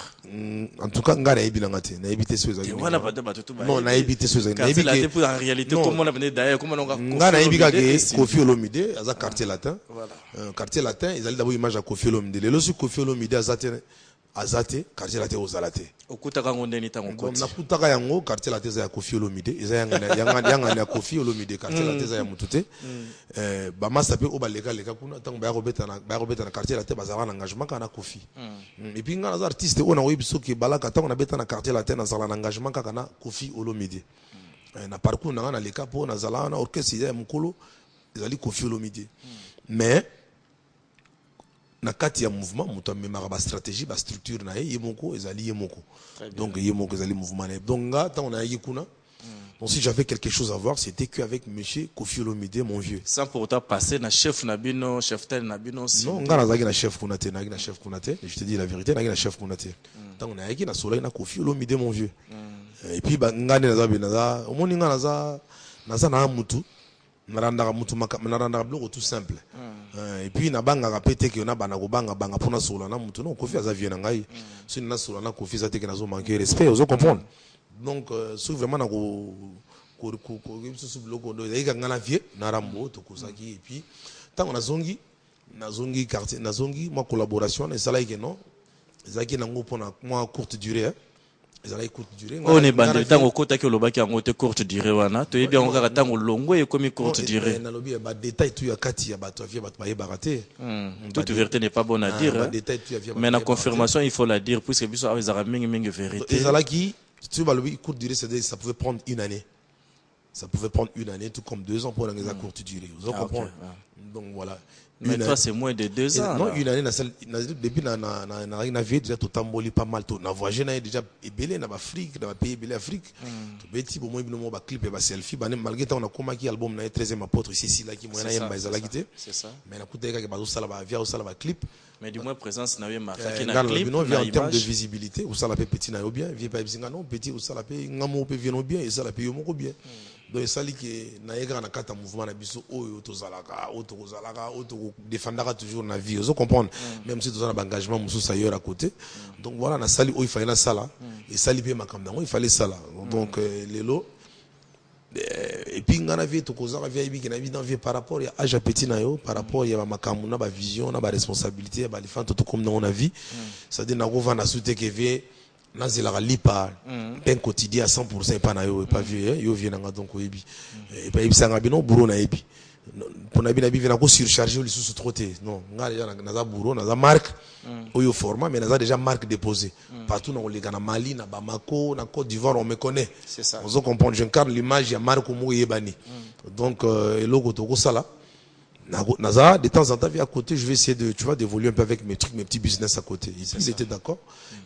en tout cas ngana ebilanga te na ebité so ezali non na ebité so ezali na ebité latin pour en réalité comment on a venu d'ailleurs comment on a ngana ebika ke Koffi Olomide aza quartier latin voilà quartier latin ezali d'abord image ya Koffi Olomide lelo si Koffi Olomide azate quartier latin ozalate okutaka ngondeni tango koti na kutaka yango quartier latin za ya Koffi Olomide eza yanga ya Koffi Olomide quartier latin za ya mutute ba masa pe obaleka leka kuna tango ba robeta na quartier latin bazava na engagement kana Koffi et puis ngana za artiste ona oyibiso ke balaka tango na beta na quartier latin na zala na engagement kana Koffi Olomide na parcours na leka po na zala na orchestre ya mukolo ezali Koffi Olomide mais na kati ya mouvement muto amemaka ba stratégie ba structure na ye moko ezali ye moko donc ye moko ezali mouvement na donc nga tant on a yikuna donc si j'avais quelque chose à voir c'était qu'avec monsieur Koffi Olomide mon vieux sans pour autant passer na chef nabino chef tel nabino aussi non nga nazaki na chef Konaté na chef Konaté je te dis la vérité na chef Konaté tant on a yiki na soleil na Koffi Olomide mon vieux et puis ba nga ne naza benaza omoni nga naza na mutu narandaka mutu narandaka biloko tout simple et puis na banga pété que na bana ko banga pona sola na mutu non Koffi aza vieux na ngai si na sola na Koffi za te que nazo manquer respect vous comprendre donc c'est vraiment na ko sous biloko do ezaka ngana vieux na rambo to kozaki et puis tant na zongi quartier na zongi ma collaboration et ça là que non ezaki nango pona moi courte durée on est bandé tango kota ke lobaki yango te courte durée wana to yebi yango kaka tango longo e komi courte durée na lobi ba détail tout ya kati ya bato avia bato ba raté toute vérité n'est pas bonne à dire mais la confirmation il faut la dire puisque biso avec zara mingi vérité ezalaki tu ba lobi courte durée c'est ça pouvait prendre une année tout comme 2 ans pour la courte durée vous comprenez donc voilà. Mais toi, c'est moins de 2 ans. Non, une année, depuis na vie déjà tout tamboli pas mal tout. Na voyagé na déjà belé na Afrique, na pays belé Afrique. Tout petit pour moi il no ba clip et ba selfie, ba malgré tant on a comment qui album na 13e apôtre ici là qui moi na yemba ezala kité. C'est ça. Mais na kuta ka ba sala ba via sala ba clip. Mais du moins présence na marqué na clip. En termes de visibilité, ou ça la petit na yo bien, vie pas bisinga non petit ou ça la pe ngamo pe vieno bien et ça la pe yo moko bien. Donc ça li que na yega na kata mouvement na biso oyo tozalaka auto défendra toujours na vie vous comprendre même si tozana engagement mususu ailleurs à côté donc voilà na sali oyo il fallait na sala et sali pe makambo il fallait sala donc lelo et puis ngana vie to kozaka vie bi na vie dans vie par rapport ya âge petit na yo par rapport ya makambo na ba vision na ba responsabilité ba lifanto to comme dans na vie ça dit na ko va na soute que vie nazela lipa ben quotidien à 100% pas na yo pas vieux yo vient nga donc oyebi et pas ibisanga bino bureau na yebi pour na bina bivena ko surcharger le sous trotter non nga déjà na bureau na marque oyo format mais na déjà marque déposée partout dans les Ghana Mali na Bamako na Côte d'Ivoire on me connaît c'est ça vous comprenez j'incarne l'image ya marque mo yebani donc eloko to ko sala Naza, de temps en temps, à côté, je vais essayer de, tu vois, d'évoluer un peu avec mes trucs, mes petits business à côté. Et puis, il était d'accord.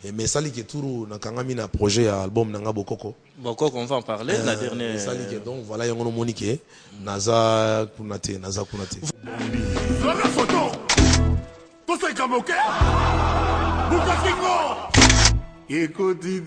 Et mais ça, qui est tout, on a un projet, album, Nanga Bokoko. Bokoko, on va en parler, la dernière. Ça, donc, voilà, il y a un monique, Naza Kunate. La photo! Tout ça est comme ok? Écoutez.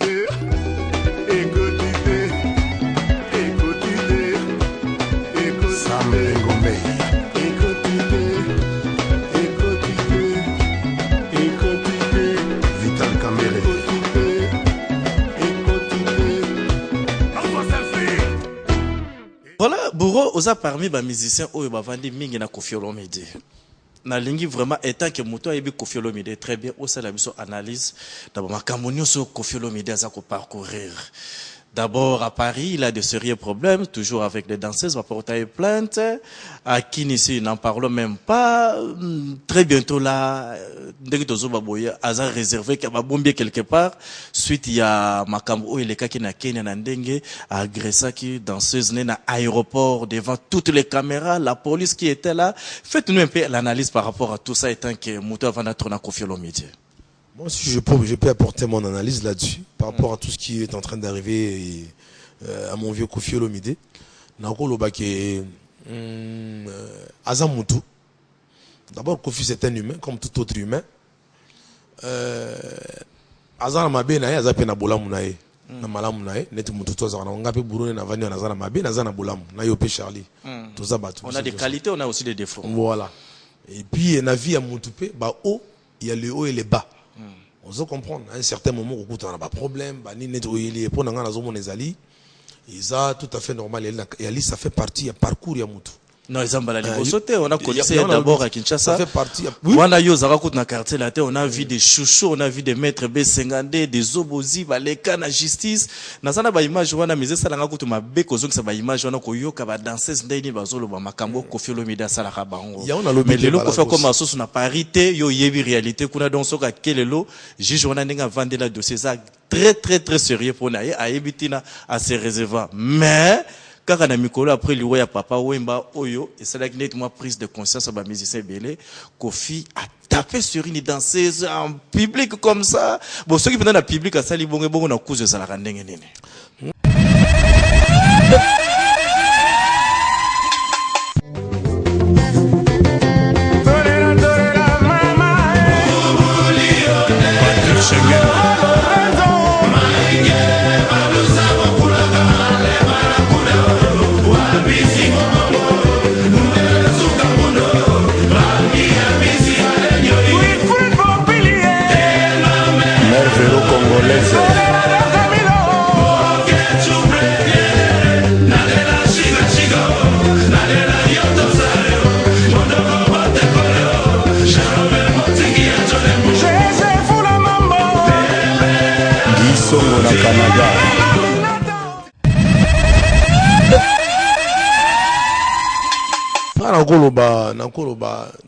Voilà, Bourreau, osa parmi les musiciens où il vendu mingi na Koffi Olomide. Na lingi vraiment étant que moto a Koffi Olomide très bien, au la biso analyse d'abord ma camonio sur Koffi Olomide à parcourir. D'abord, à Paris, il a de sérieux problèmes, toujours avec les danseuses, va porter plainte. À Kinisi, n'en parlons même pas. Très bientôt là, dès que Tozo Baboya, Aza réservé qu'il va bomber quelque part. Suite, il y a Makambo, il est qui na Kenya, Nandenge, agressé qui danseuse né na aéroport devant toutes les caméras, la police qui était là. Faites-nous un peu l'analyse par rapport à tout ça, étant que Moutou avant d'être na Koffi Olomide. Moi, si je peux apporter mon analyse là-dessus, par rapport à tout ce qui est en train d'arriver à mon vieux Koffi Olomide. Azamutu. D'abord, Koffi, c'est un humain, comme tout autre humain. Azana mabe na ye, azape na bolamu na ye. Na malamu na ye, neti mutu to azana. Ngape bourone na vani na zana mabe, na zana bolamu. Na yo pe Charlie. Tout ça, on a des qualités, on a aussi des défauts. Voilà. Et puis, na vie à Mutupe, bah, haut, il y a le haut et le bas. On se comprend. À un certain moment, on n'a pas de problème. Pour tout à fait normal. Et ça fait partie du parcours. Non, on a connu d'abord à Kinshasa. Ça fait partie. On a vu des chouchous, on a vu des maîtres B50, des obosi, les cas de justice. Dans cette image, on a mis ça dans la bec aux autres image, on a koyo kaba danseuse ndeni bazolo ba makambo Koffi Olomide sala kabango. Mais le lot fait comme ça na parité, yo yebi réalité kuna donc soka kelelo, juge on a ninga vendre la dossier ça très sérieux pour naie à ebitina à se réserver. Mais kaka na mikolo après liwa ya papa Wemba oyo et c'est là que net moi prise de conscience ba musicien belé Kofi a tapé sur une danseuse en public comme ça bon ceux qui viennent dans le public à sali bongo bongo na cause ça la ndenge nene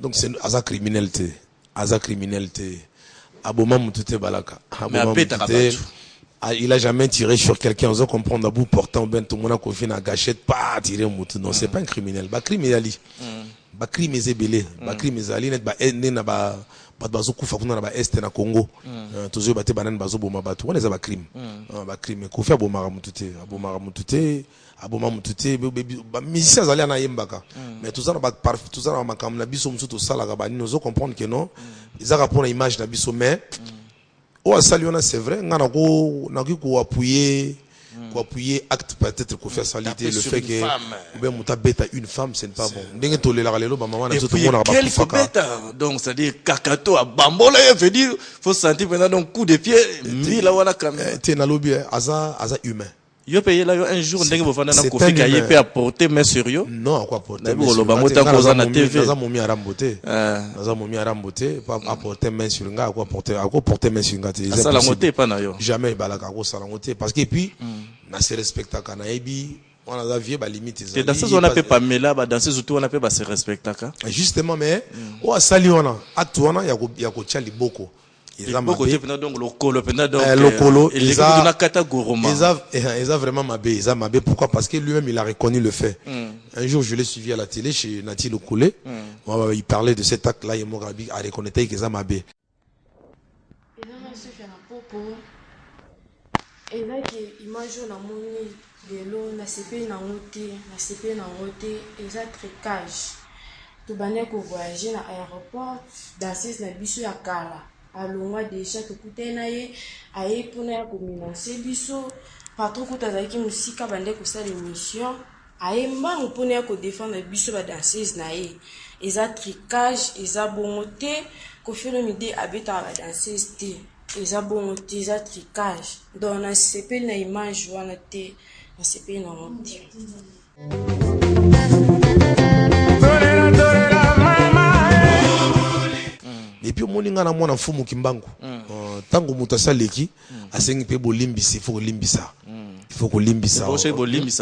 donc c'est Aza criminalité. Aza criminalité. Aboma Moutouté Balaka. Il a jamais tiré sur quelqu'un. On comprend d'abord portant ben tout le monde a confié na gâchette pas tirer Moutou. Non, c'est pas un criminel. Ba criminali. Ba criminel belé. Ba criminel net ba na ba bazo kufa kuna na ba est na Congo. Toujours baté banane bazo boma batu. On les a ba crime. Ba crime. Kofi aboma Moutouté. Aboma Moutouté. Aboma Moutouté. Ba musicien zali na yembaka. Mais tout ça na makam na biso musuto sala ka ba ni nous comprendre que non. Ils a rapport à image na biso mais oh saliona c'est vrai ngana ko appuyer acte peut-être qu'on fait salité le fait que ben muta beta une femme c'est pas bon ndenge to lela lelo ba maman na tout le monde ba kufaka donc c'est à dire kakato a bambola veut dire faut sentir maintenant donc coup de pied mila wana caméra te na lobby aza humain yo payé là un jour ndenge bofana na Kofi Kaye peut apporter mais sérieux non quoi apporter mais lo ba mota ko na TV naza momi arambote pas apporter main sur nga quoi porter main sur nga ça la moté pas na yo jamais balaka ko sala moté parce que puis na se respecta kana ebi on a vie ba limite et dans ce on appelle pas Mela ba dans ce on appelle ba se respecta ka justement mais o asali wana acte wana ya ko tchali boko ils ont donc le colo ils ont vraiment mabé pourquoi parce que lui-même il a reconnu le fait un jour je l'ai suivi à la télé chez Nati Lokole il parlait de cet acte là et Mogabi a reconnu qu'ils ont mabé et là que image na moni de l'eau na CP na roté et ça tricage tout bané ko voyager na aéroport danser na biso ya kala alongwa déjà tokute na ye aye pona ya kominanse biso patron kutazalaki musika bande kosala émission aye mbangu pona ya kodéfendre biso badanseuse na ye eza tricage eza bongo te Kofi Olomide abetaka badanseuse te eza bongo te eza tricage donc na sepeli na image wana te na sepeli na ngo te et puis moninga na mwana mfumu kimbangu tango muta saleki asengi pe bolimbisa il faut kolimbisa faut bolimbisa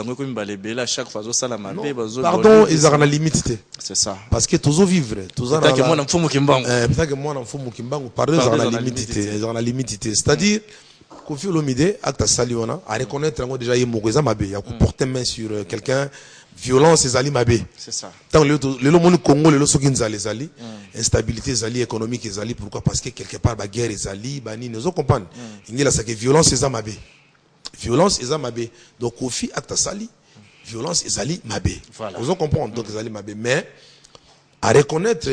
ngo ko mbale bela chaque fois zo sala mabe bazo pardon ils ont la limite c'est ça parce que toujours vivre toujours na mwana mfumu kimbangu peut-être que mwana mfumu kimbangu pardon ils ont la limite c'est-à-dire Kofi Olomide acte saliona à reconnaître ngo déjà yemo ko mabe ya ko porter main sur quelqu'un violence ezali mabe c'est ça tant le monde Congo le soki nzali ezali instabilité ezali économique ezali pourquoi parce que quelque part ba guerre ezali bani nous comprendre ingela ça que violence ezali mabe donc Kofi acte sali violence ezali mabe vous comprendre donc ezali mabe mais à reconnaître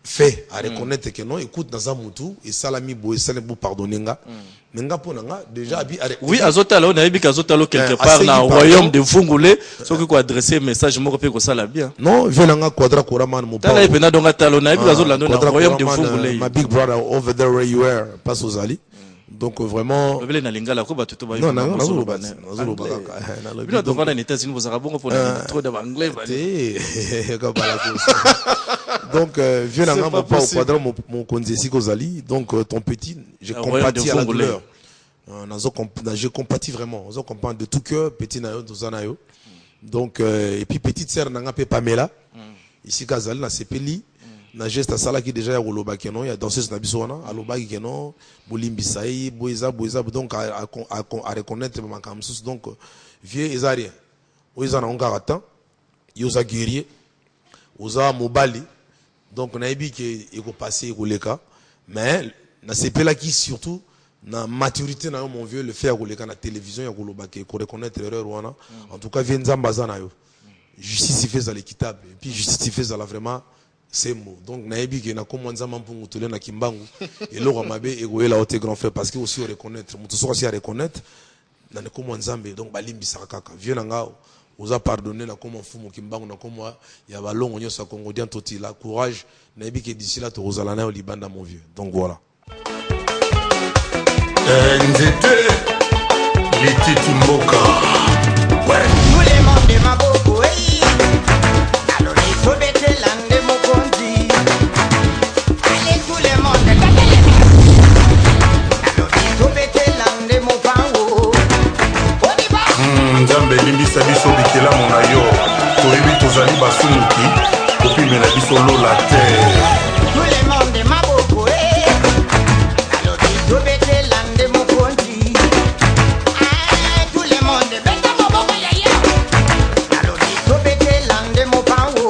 fait à reconnaître que non écoute dans un mutu et salami bo pardonner nga nga ponanga déjà oui azotalo na yebi azotalo quelque part na royaume de Fungule ce qui ko adresser message moko pe ko sala bien non venanga quadra koraman mo tala epena donc atalo na yebi azolando na royaume de Fungule my big brother over there where you were pas ozali donc vraiment bele na lingala ko batu to ba non non bino to bana ni États-Unis vous avez bongo pour trop de anglais donc viens là mon pas au quadra mon konzesi kozali donc ton petit je compatis à la douleur je compatis vraiment on comprend de tout cœur petit na yo tozana yo donc et puis petite sœur nanga pe Pamela ici kazali na sepeli na geste sala qui déjà ya koloba keno ya danseuse na biso wana aloba keno bolimbisa yi boeza donc à reconnaître makamsusu donc vieux ezarien oza na ongarata yoza guerrier oza mobali donc nayebi ke eko passer ekoleka mais na sepelaki surtout na maturité na yo mon vieux le fait ya na télévision ya koloba ke ko reconnaître erreur wana en tout cas vient nzamba za na yo justice fait à l'équitable et puis justice fait à la vraiment c'est mot donc nayebi ke na komwa nzamba mpungu tole na kimbangu et loro mabe ekoyela ote grand frère parce que aussi reconnaître mutu so aussi à reconnaître na ne komwa nzambe donc balimbisa kaka vieux na ngao oza pardonner na komwa mfumu kimbangu na komwa ya balongo nyosa congolien toti la courage nayebi ke d'ici là to rozala na yo libanda mon vieux donc voilà Nzete Lititi Mboka Tous les membres de ma bobo alors les sobete lande mokonzi allez tous les membres alors les sobete lande mopango oniba Nzambe limbisa biso bikela mona yo toyebi tozali basumuki kopimela biso lola te tous les membres de ma bobo alors les sobete lande mokonzi tout le monde beta bobo yaya alors les sobete lande mopango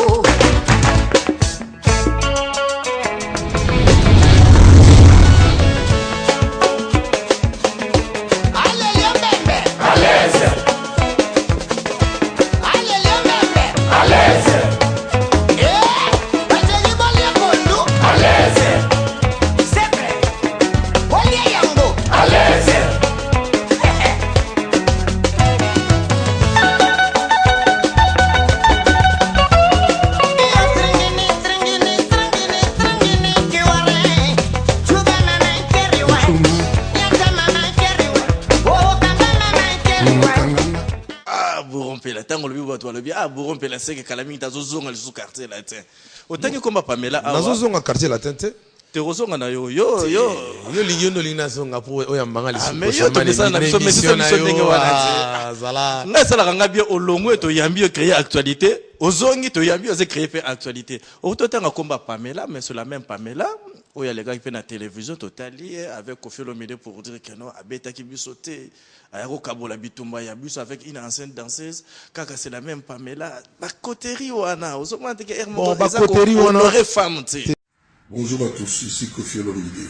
Bourompe la sec kalami ta zozonga le sous quartier latin. Autant que comme Pamela na zozonga quartier latin te rozonga na yo lingono lina songa po oyambanga les mais yo to ça na biso mais ça ndenge wana zala nga sala kanga bien olongo to yambi créer actualité ozongi to yambi oze créer fait actualité ototanga komba Pamela mais sur la même Pamela oya les gars qui fait na télévision totali avec Kofi Olomide pour dire que non abeta ki bisoté ayako kabola bitumba ya biso avec une ancienne danseuse kaka c'est la même Pamela ba coterie wana ozomana que Hermo ba coterie wana femme tu. Bonjour à tous, ici Kofi Olomide.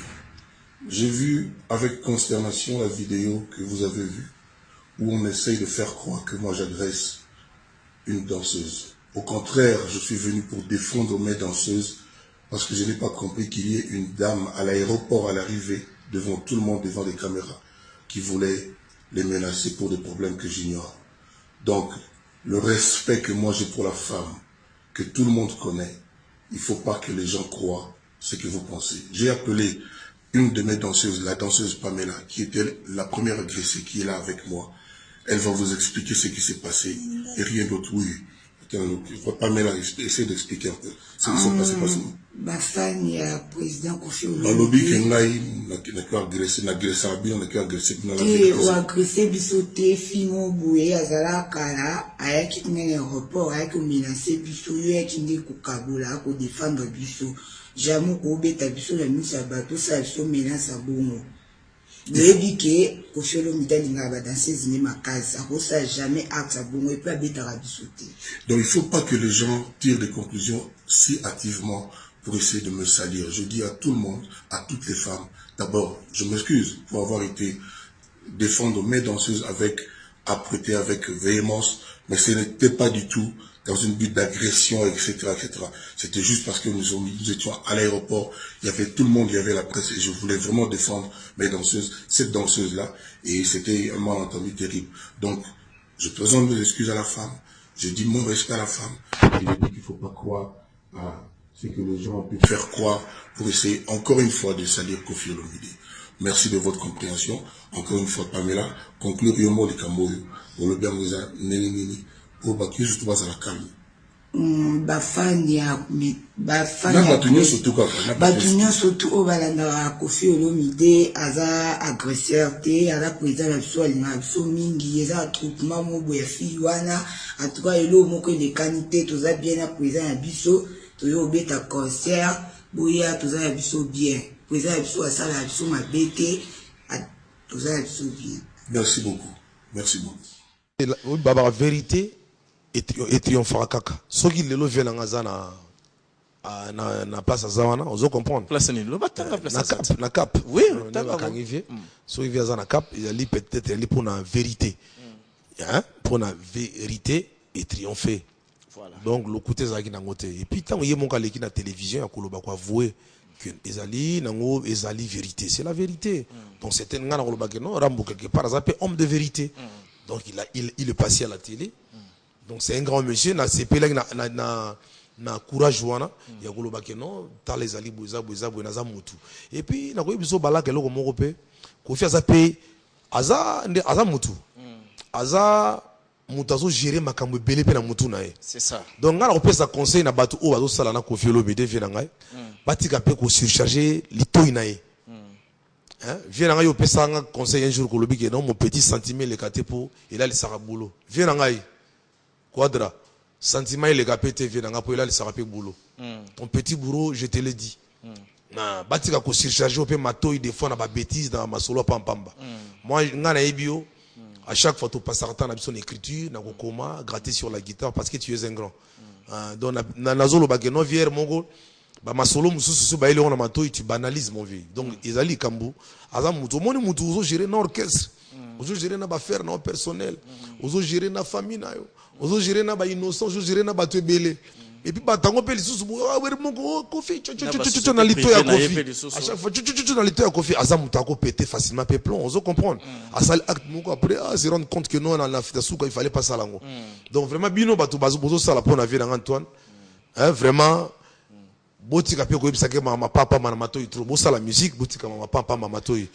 J'ai vu avec consternation la vidéo que vous avez vue où on essaye de faire croire que moi j'agresse une danseuse. Au contraire, je suis venu pour défendre mes danseuses parce que je n'ai pas compris qu'il y ait une dame à l'aéroport à l'arrivée, devant tout le monde, devant des caméras, qui voulait les menacer pour des problèmes que j'ignore. Donc, le respect que moi j'ai pour la femme, que tout le monde connaît, il ne faut pas que les gens croient ce que vous pensez. J'ai appelé une de mes danseuses, la danseuse Pamela, qui était la première agressée, qui est là avec moi. Elle va vous expliquer ce qui s'est passé et rien d'autre. Oui. Pamela, essaie d'expliquer un peu ce qui s'est passé. Ma femme est président Kofi Olomide. Dans le lobby, il n'a agressé, n'a agressé, ou agressé bisoté, fimo boué, azala kala, ayaki dans l'aéroport, ayaki menacé biso, ayaki ndi kukabola, ko défendre biso. Jamu ko beta biso la misa bato sa biso menace à bongo. Lebi ke Kofi Olomide linga ba danseuse ni makazi, ça jamais acte à bongo et pas beta bisoté. Donc il faut pas que les gens tirent des conclusions si hâtivement pour essayer de me salir. Je dis à tout le monde, à toutes les femmes, d'abord, je m'excuse pour avoir été défendre mes danseuses avec âpreté, avec véhémence, mais ce n'était pas du tout dans une but d'agression, etc., etc. C'était juste parce que nous étions à l'aéroport, il y avait tout le monde, il y avait la presse, et je voulais vraiment défendre mes danseuses, cette danseuse-là, et c'était un malentendu terrible. Donc, je présente mes excuses à la femme, je dis mon respect à la femme, et je dis qu'il ne faut pas croire à ce que les gens ont pu faire croire pour essayer encore une fois de salir Kofi Olomide. Merci de votre compréhension. Encore une fois, Pamela, conclure Yomo de Kamoyo, pour le bien vous a nini, pour baquer juste à la calme. Bafani Batunyo surtout au balanda Kofi Olomide, aza agresseur te, aza président la biso alinga biso mingi, aza attroupement mobo ya fiwana, en tout cas elo moko de qualité, toza bien à président la biso, toyo beta concert, boya toza la biso bien, président la biso asala la biso mabete, toza la biso bien. Merci beaucoup. Merci beaucoup. La vérité, et triomphera kaka. Ce qui le vient en Azana na place Azawana, on doit comprendre. Place ni lo batanga place na cap. Oui, d'accord. So il vient na cap, il a peut-être il pour la vérité. Hein? Pour la vérité et triompher. Voilà. Donc le côté zaki na ngote. Et puis tant il y a mon cas qui na télévision à koloba quoi avouer que ezali nango ezali vérité, c'est la vérité. Donc c'était ngana koloba que non Rambo quelque part azapé homme de vérité. Donc il est passé à la télé. Donc c'est un grand monsieur na CP là na courage wana ya koloba que non ta les ali boza na mutu. Et puis na ko biso balaka loko moko pe ko fi azapé aza mutu. Aza mutazo gérer makambo belé pe na mutu na ye. C'est ça. Donc ngana ko pesa conseil na batu o bazo sala na Koffi Olomide vie na ngai. Batika pe ko surcharger litoyi na ye. Hein? Viens na ngai o pesa nga conseil un jour ko lobi que non mon petit sentiment le katé pour il a le sarabolo. Viens na ngai. Quadra. Sentiment le kapete viens na ngai pour il a le sarapé boulot. Ton petit bourreau je te le dis. Batika ko surcharger o pe matoyi des fois na ba bêtise dans ma solo pampamba. Moi ngana ebio. À chaque fois, tu passes un temps dans son écriture, dans le coma, gratter sur la guitare parce que tu es un grand. Donc, dans la zone où non vieux mongo, ma solo mususu ba ile on mato tu banalises mon vie. Donc, ezali kambu, azam mutu, moni mutu ozo gérer na orchestre, ozo gérer na ba faire na personnel, ozo gérer na famille na yo, ozo gérer na ba innocent, ozo gérer na ba to belé. Et puis batango pe lisusu ah wer mongo Koffi na lito ya Koffi à chaque fois na lito ya Koffi azam mutako péter facilement peplon on comprendre à sal acte mongo après se rendre compte que non na fita souka il fallait pas ça lango. Donc vraiment bino batu bazo bozo sala pour na vie na Antoine hein vraiment botika pe ko ebisake mama papa mana matoyi trop bosa la musique botika mama papa mama matoyi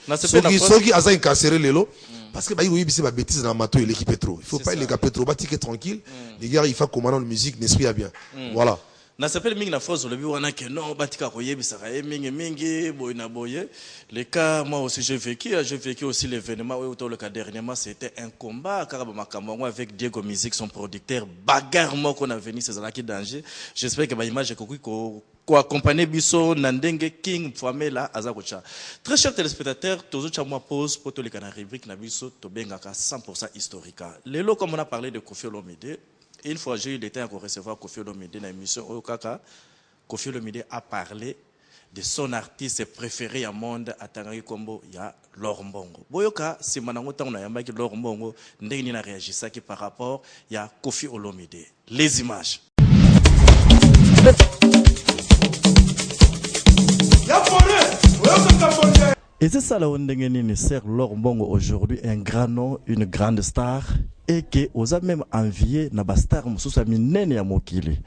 soki aza incarcéré lelo parce que ba yi bisi ba bêtise na matoyi l'équipe trop il faut pas les gaper trop batike tranquille les gars il faut commander la musique n'esprit à bien voilà na s'appelle mingi na force le bi wana que non batika ko yebisa ka mingi boy na boye les cas moi aussi j'ai vécu aussi l'événement où le cas dernièrement c'était un combat karaba makambo avec Diego Music son producteur bagarre moi qu'on a venu c'est là qui danger j'espère que ba image ko accompagner biso nandenge king famela azakocha. Très chers téléspectateurs tozo chamwa pause pour to le kana rubrique na biso to bengaka 100% historique lelo comme on a parlé de Koffi Olomide. Une fois j'ai eu le temps de recevoir Koffi Olomide dans l'émission Okaka, Koffi Olomide a parlé de son artiste préféré au monde à Tangayi Kombo, il y a Laure Mbongo. Boyoka, c'est manango ta na yamba ki Laure Mbongo, ndenge ni na réagissa qui par rapport il y a Koffi Olomide. Les images. Et c'est ça là où on sert Laure Mbongo aujourd'hui, un grand nom, une grande star. Et que osa même envié na ba star mususa minene ya mokili.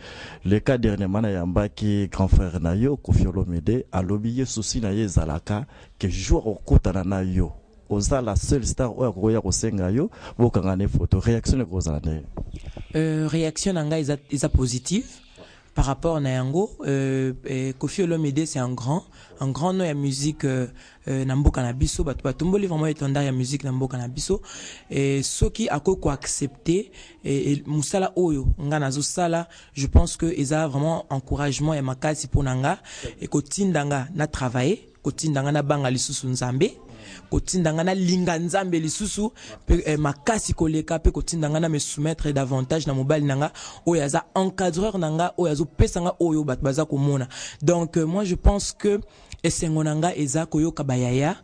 Le cas dernièrement na yamba ki grand frère na yo Koffi Olomide alobiye souci na ye zalaka que joueur okutana na yo. Oza la seule star oya koya kosenga yo bokanga ne photo réaction ko zalane. Réaction nanga isa positive. Par rapport à Nayango, Koffi Olomide c'est un grand nom de musique Namboka Nabiso, batumboli vraiment étendard ya musique Namboka Nabiso et ceux qui a quoi accepter et musala oyo ngana zo sala, je pense que ils a vraiment encouragement et makasi pour nanga et kotindanga na travailler, kotindanga na banga lisusu nzambe. Kotindanga na linga nzambe lisusu makasi koleka pe kotindanga na me soumettre davantage na mobile nanga oyaza encadreur nanga oyazo pesanga oyo bat baza komona. Donc moi je pense que esengonanga eza koyoka bayaya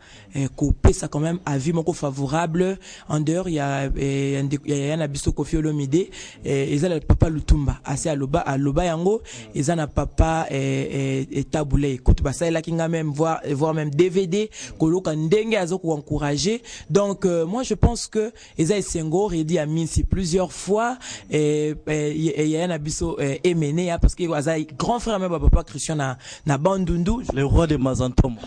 ko pesa quand même avis moko favorable en dehors il y a na biso Koffi Olomide eza le papa Lutumba assez aloba yango eza na papa etaboulé koto basala kinga même voir même DVD koloka ndenge azo ko encourager. Donc moi je pense que eza esengo redi a minsi plusieurs fois et y a na biso Emene parce que eza grand frère même papa Christian na Bandundu le roi de Mazantomo.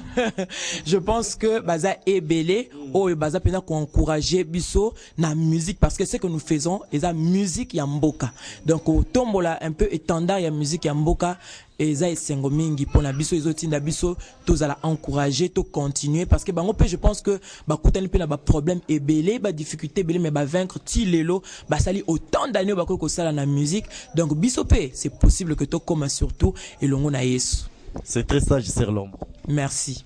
Je pense que baza ebele o baza pena ko encourager biso na musique parce que ce que nous faisons eza musique ya mboka. Donc au tombola un peu étendard ya musique ya mboka eza esengo mingi pour na biso ezotinda biso tozala encourager to continuer parce que bango pe je pense que ba kutani pe na ba problème ebele ba difficulté ebele mais ba vaincre ti lelo ba sali autant d'années ba ko sala na musique. Donc biso pe c'est possible que to comme surtout elongo na Yesu. C'est très sage, Sir Lombo. Merci.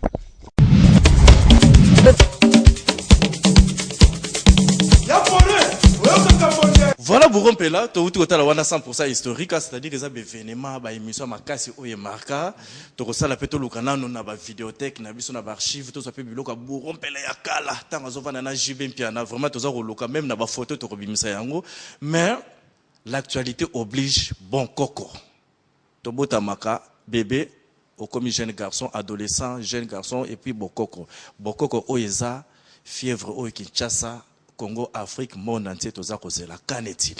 Voilà, vous Bourrompela, tu as 100% historique, c'est-à-dire que ça événement, bah émission makasi oye marka, tu as la peto lukana na ba vidéothèque, na biso na ba archive, tout ça peut biloka Bourrompela ya kala, tanga zova na JB piana, vraiment tu as loka même na ba photo to bimisa yango, mais l'actualité oblige bon coco. To bota maka bébé au comme jeune garçon, adolescent, jeune garçon et puis bokoko. Bokoko oyeza fièvre oye Kinshasa. Congo, Afrique, monde entier, tout ça, qu'en est-il?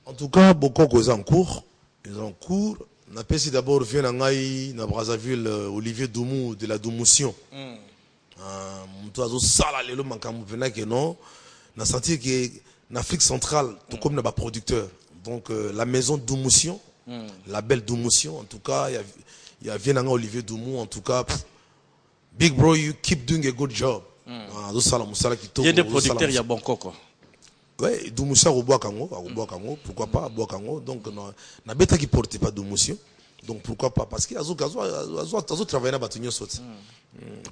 En tout cas, Bokoko est en cours. Ils ont en cours. On a pensé d'abord vient à Ngaï, na Brazzaville, Olivier Doumou de la Doumoution. Tout à sala lelo mankamu vena que non. On a senti que en Afrique centrale, tout comme n'a producteur. Donc la maison Doumoution, la belle Doumoution. En tout cas, il y a vient à Olivier Doumou. En tout cas, big bro, you keep doing a good job. Il y a des producteurs, il y a bon coco. Oui, Doumoussa au bois kango, pourquoi pas, bois kango. Donc, na bêta qui porte pas Doumoussio. Donc, pourquoi pas? Parce qu'il y a d'autres travailleurs à bâtonnier sauté.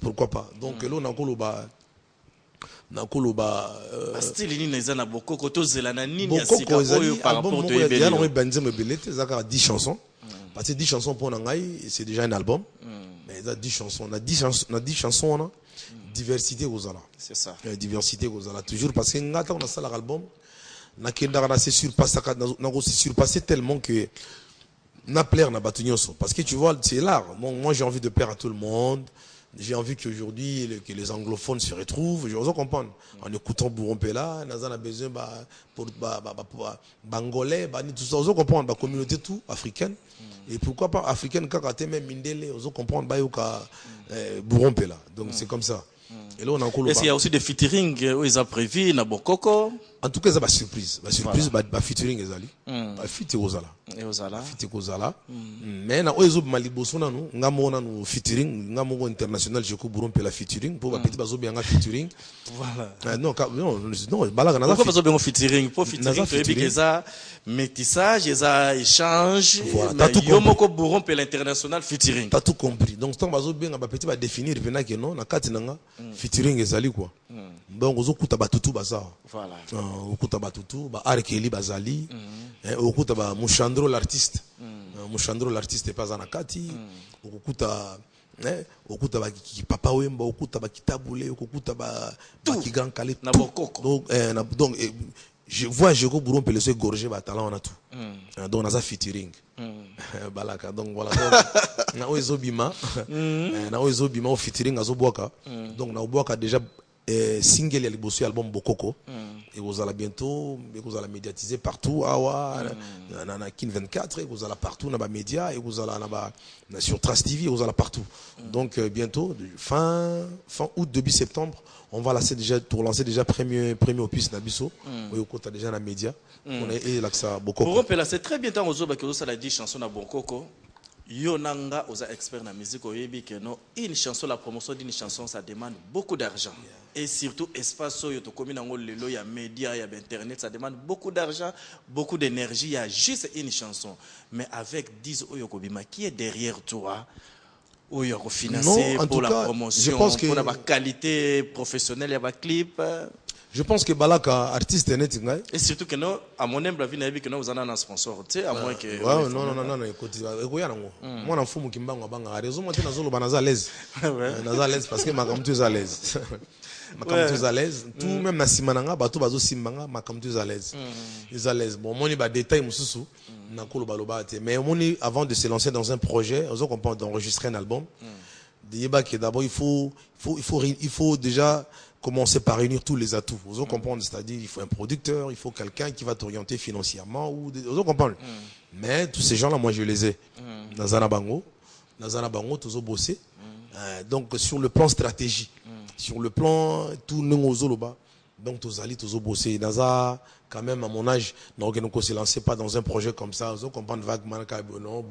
Pourquoi pas? Donc, là, on a encore le bas. Style, il y a beaucoup de choses. Il y a a 10 chansons. Parce que 10 chansons pour Nangaï, c'est déjà un album. Mais il y a 10 chansons. On a 10 chansons, on a diversité aux ala. C'est ça. Diversité aux ala. Toujours parce que on a ça l'album. On a surpassé tellement que on a plaire na batunyoso. Parce que tu vois, c'est l'art. Moi, j'ai envie de plaire à tout le monde. J'ai envie qu'aujourd'hui, que les anglophones se retrouvent. Je veux comprendre. En écoutant Bourrompela, on a besoin pour Bangolais, tout ça. Vous comprendre, la communauté tout africaine. Et pourquoi pas africaine, quand on même Mindele, vous comprendre, Bourrompela. Donc c'est comme ça. Et là, on a encore. Est-ce qu'il y a aussi des featuring où ils ont prévu, na Bokoko? En tout cas, c'est une surprise. La surprise, c'est featuring ezali. Featuring ozala. Featuring ozala. Mais na oezo maliboso na nous, ngamona nous featuring, ngamo international je ko Bourrompela featuring pour petit bazo bien featuring. Voilà. Non, balaga na. Pourquoi bazo bien featuring? Pour featuring, tu veux ça métissage, ça échange. Voilà. Yomoko Bourrompela international featuring. T'as tout compris. Donc tant bazo bien ba petit ba définir pena que non na kati nanga featuring ezali quoi. Donc ozo kuta batutu baza. Voilà. Okuta batutu ba Arkeli bazali okuta ba Mushandro l'artiste Mushandro l'artiste pas anakati okuta okuta ba Papa Wemba okuta ba Kitabule okuta ba Kigan Kale na Bokoko donc je vois Joko Bourrompela se gorger ba talent on a tout donc on a ça featuring balaka donc voilà na ozobima na ozobima au featuring azoboka donc na oboka déjà single ya liboso album Bokoko et vous allez bientôt vous allez médiatiser partout na Kin 24 et vous allez partout na ba média et vous allez sur Trace TV vous allez partout donc bientôt fin août début septembre on va lancer déjà premier opus na biso au côté déjà na média on est là que ça Bokoko Bourrompela c'est très bien tant ozoba que ça la 10 chansons na Bokoko. Yonanga aux experts en musique une chanson, la promotion d'une chanson, ça demande beaucoup d'argent. Et surtout, espace où il y a médias, il y a internet, ça demande beaucoup d'argent, beaucoup d'énergie. Il y a juste une chanson. Mais avec 10 Oyokobima, qui est derrière toi? Oyoko financé pour la promotion, pour la qualité professionnelle, il y a un clip. Je pense que Balaka, artiste net. Et surtout que nous, à mon humble avis, que nous avons un sponsor. Tu sais, à moins que. Non, écoute, moi, je suis à raison, moi, je suis à l'aise. Je suis à l'aise parce que je suis à l'aise. Je suis à l'aise. Tout même na Simananga, bato bazo Simbanga, je suis à l'aise. Je suis à l'aise. Bon, moi, je détail, mais avant de se lancer dans un projet, on comprend d'enregistrer un album. D'abord, il faut déjà commencer par réunir tous les atouts. Vous comprenez, c'est-à-dire il faut un producteur, il faut quelqu'un qui va t'orienter financièrement vous comprenez. Mais tous ces gens-là, moi je les ai. Nazana Bango, tous bossé. Donc sur le plan stratégie, sur le plan tout Nengozoloba, donc tous allés tous bossé. Naza quand même à mon âge, non qu'on se lance pas dans un projet comme ça. Vous comprenez vaguement non,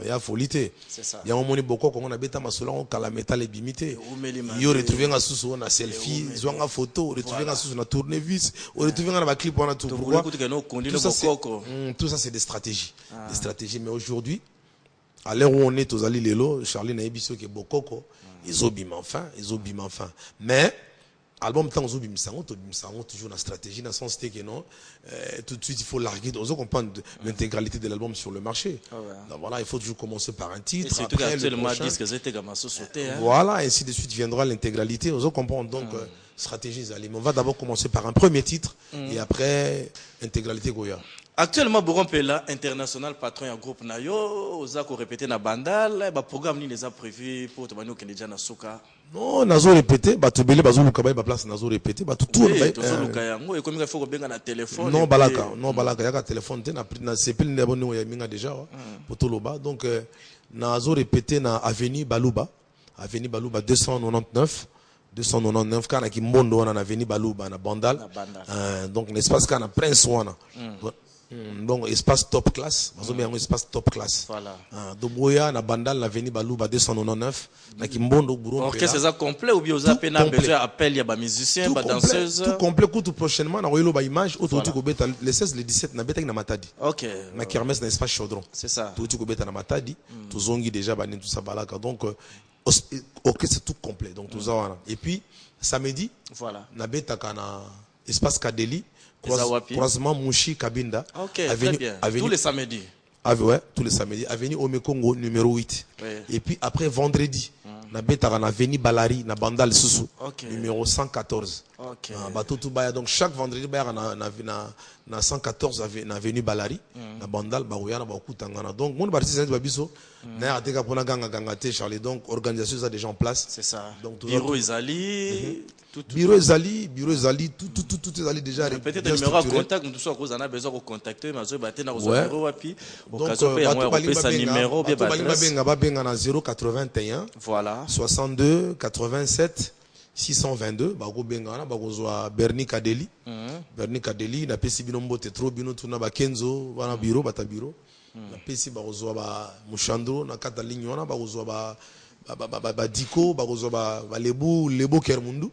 il y a folité. C'est ça. Il y a un moment beaucoup quand on a bêta masola on calameta les bimité. Il y a retrouvé un sous on a selfie, ils ont une photo, retrouvé un sous on a tournevis, on retrouvé un clip on a tout. Pourquoi? Tout ça c'est des stratégies, des stratégies. Mais aujourd'hui, à l'heure où on est aux allées Lelo, Charlie Naïbiso qui est Bokoko, ils ont bim enfin. Mais album tant que bimisango toujours la stratégie dans le sens que non tout de suite il faut larguer on comprend l'intégralité de l'album sur le marché. Donc voilà, il faut toujours commencer par un titre. Et surtout qu'actuellement disque c'était comme ça sauté. Voilà, ainsi de suite viendra l'intégralité. On comprend donc stratégie mais on va d'abord commencer par un premier titre et après intégralité Goya. Actuellement, Boron Pela, international patron du groupe Nayo, Ozako répété na Bandal, le programme ni les a prévu pour te manier au Kenya na Soka. Non, Nazo répété, Batubele, Bazo Lukaba, place Nazo répété, tout le Lukayango, et comme il faut bien un téléphone. Non, Balaka, il y a un téléphone, na CPL n'abonne ya minga déjà, pour tout le bas. Donc, Nazo répété na Avenue Baluba 299. 299 kana ki mbondo wana na Avenue Baluba na Bandal. Donc l'espace kana Prince wana. Donc espace top classe, espace top classe. Voilà. Donc boya na Bandal na Avenue Baluba 299 na ki mbondo Boron Pela. Orchestre ça complet ou bien aux appels à besoin appel ya ba musiciens, ba danseuses. Tout complet tout prochainement na oyelo ba image autour ko beta le 16 le 17 na beta na Matadi. OK. Na kermesse na espace Chaudron. C'est ça. Tout ko beta na Matadi, tout zongi déjà ba tout ça balaka. Donc ok, c'est tout complet. Donc tout ça. Et puis samedi, voilà. Na beta kana espace Kadeli, croisement Mouchi Kabinda. Ok, très bien. Tous les samedis. Ouais, tous les samedis. Avenue Omekongo numéro 8. Oui. Et puis après vendredi, na beta kana Avenue Balari na Bandal Susu. Numéro 114. Ok. Donc chaque vendredi na 114 na Avenue Balari na Bandal Barouya na Bakutangana. Donc mon parti c'est Babiso na ateka pona ganga te Charlie. Donc organisation ça déjà en place. C'est ça. Donc bureau Izali, bureau Izali, tout Izali déjà. Peut-être numéro de contact nous tous on a besoin de contacter mais zo baté na numéro wapi. Occasion pe ya moi sa numéro bien babenga na 081. Voilà. 62 87 622 bako bengana bako zwa Berni Kadeli. Berni Kadeli na pesi bino mbote trop bino tuna ba Kenzo wana bureau bata bureau. Na pesi bako zwa ba Mushandro na kata ligne wana bako zwa ba Diko bako zwa ba Lebo Kermundu.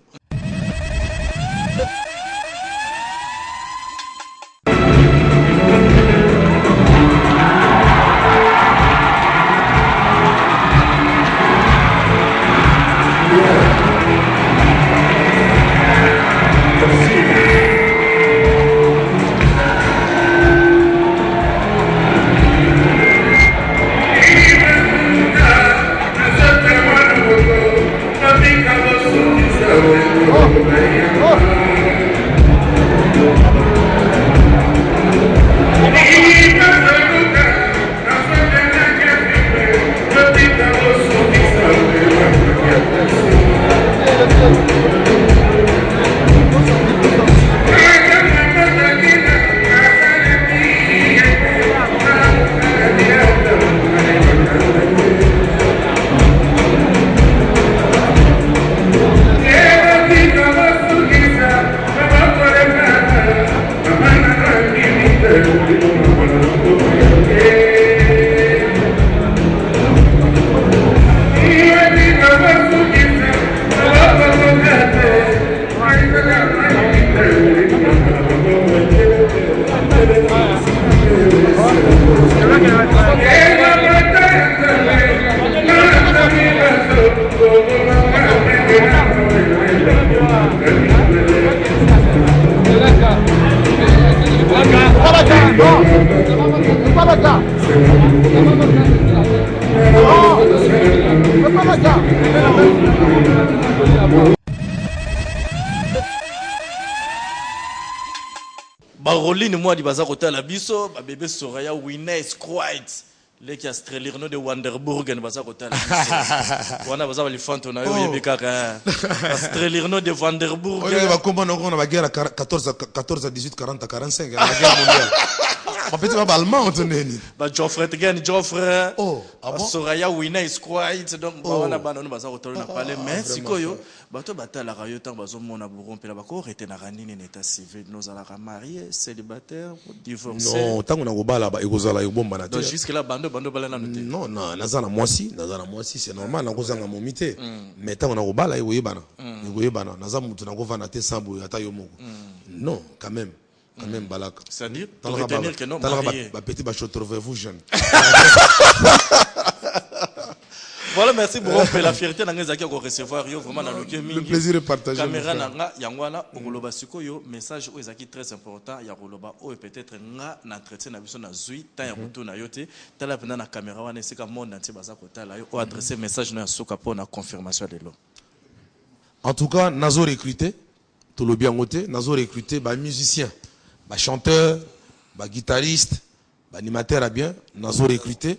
Baroline moi di baza kota la biso ba bébé Soraya Winner Squad les qui a Strelirno de Wanderburg baza kota la biso wana baza bali fanto na yo yebika ka Strelirno de Wanderburg on va comprendre qu'on a la guerre 14 18 40 45 la guerre mondiale. On peut dire allemand teneni ba Joffre Soraya Winner Squad donc wana bana baza kota na parler mais sikoyo bato batala rayo tant bazo mona Boron Pela bako rete na ranini na état civil nous ala marié célibataire divorcé non tant on a gobala ba ekozala yobomba na te donc jusque là bando bala na noté non nazana moisi c'est normal na kozanga momité mais tant on a gobala yoyebana naza mutu na kovana te sambo ata yo moko non quand même balaka c'est-à-dire pour retenir que non marié ba petit ba vous jeune Voilà, merci beaucoup. La fierté n'a pas recevoir vraiment dans le plaisir est partagé. Caméra nanga yangwana okoloba sikoyo message o ezaki très important ya koloba o peut-être nga na entretien na biso na zui ta ya mutu na yote tala pena na caméra wana sika monde entier baza kotala yo o adresser message na soka pour na confirmation de l'eau. En tout cas, nazo recruté tout le bien côté, nazo recruté ba musicien, ba chanteur, ba guitariste, ba animateur à bien, nazo recruté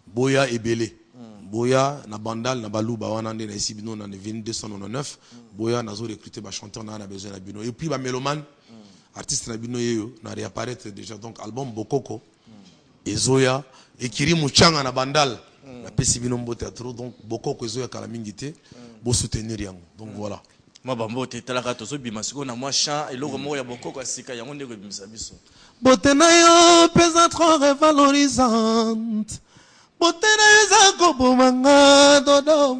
Boya et Belé. Boya na bandal na baluba wana ndé na ici bino na 299 Boya nazo recruter ba chanteur na besoin na bino et puis ba mélomane artiste na bino yeyo na réapparaître déjà donc album Bokoko et Zoya et Kiri Muchanga na bandal na pesi bino mbote trop donc Bokoko et Zoya kala mingité bo soutenir yango donc voilà moi bambo te talaka tozo bimasiko na moi chant et loko mo ya Bokoko asika yango ndeko bimisa biso bote na yo pesa trop revalorisante Botena yezako bomanga dodo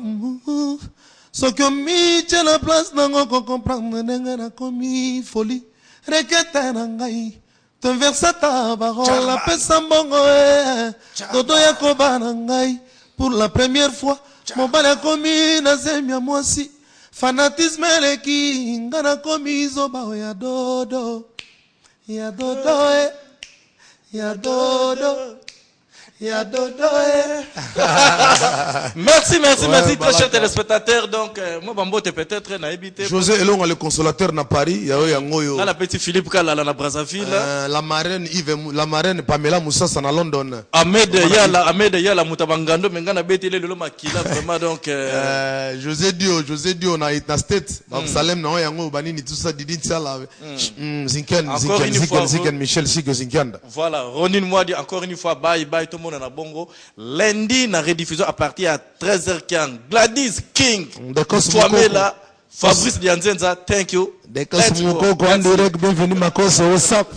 Sokyo miche la place nango ko comprendre nenga na komi folie Rekete na ngai Te versa ta parole la pesa mbongo Dodo ya koba na ngai Pour la première fois Mobile ya komi na zemia mwasi Fanatisme leki Ngana komi zoba ya dodo Ya dodo Ya dodo Merci, très chers téléspectateurs. Donc, moi, Bambo, peut-être na habité. José Elonga, le consolateur na Paris. Là, la petite Philippe Kala, na Brazzaville. La marraine Pamela Moussa, na London. Ahmed Yala, Moutabangando, Mengana Betele, le Makila, vraiment donc. José Dio, na State. Salem, na Yango, Banini, tout ça, Didi Tsala. Zinken, Michel Zinken. Voilà, Ronin Mwadi, encore une fois, bye, tout le monde na bongo lundi na rediffusion à partir à 13h15 Gladys King Twamela Fabrice Dianzenza thank you Dekos Mukoko en direct bienvenue Makoso what's up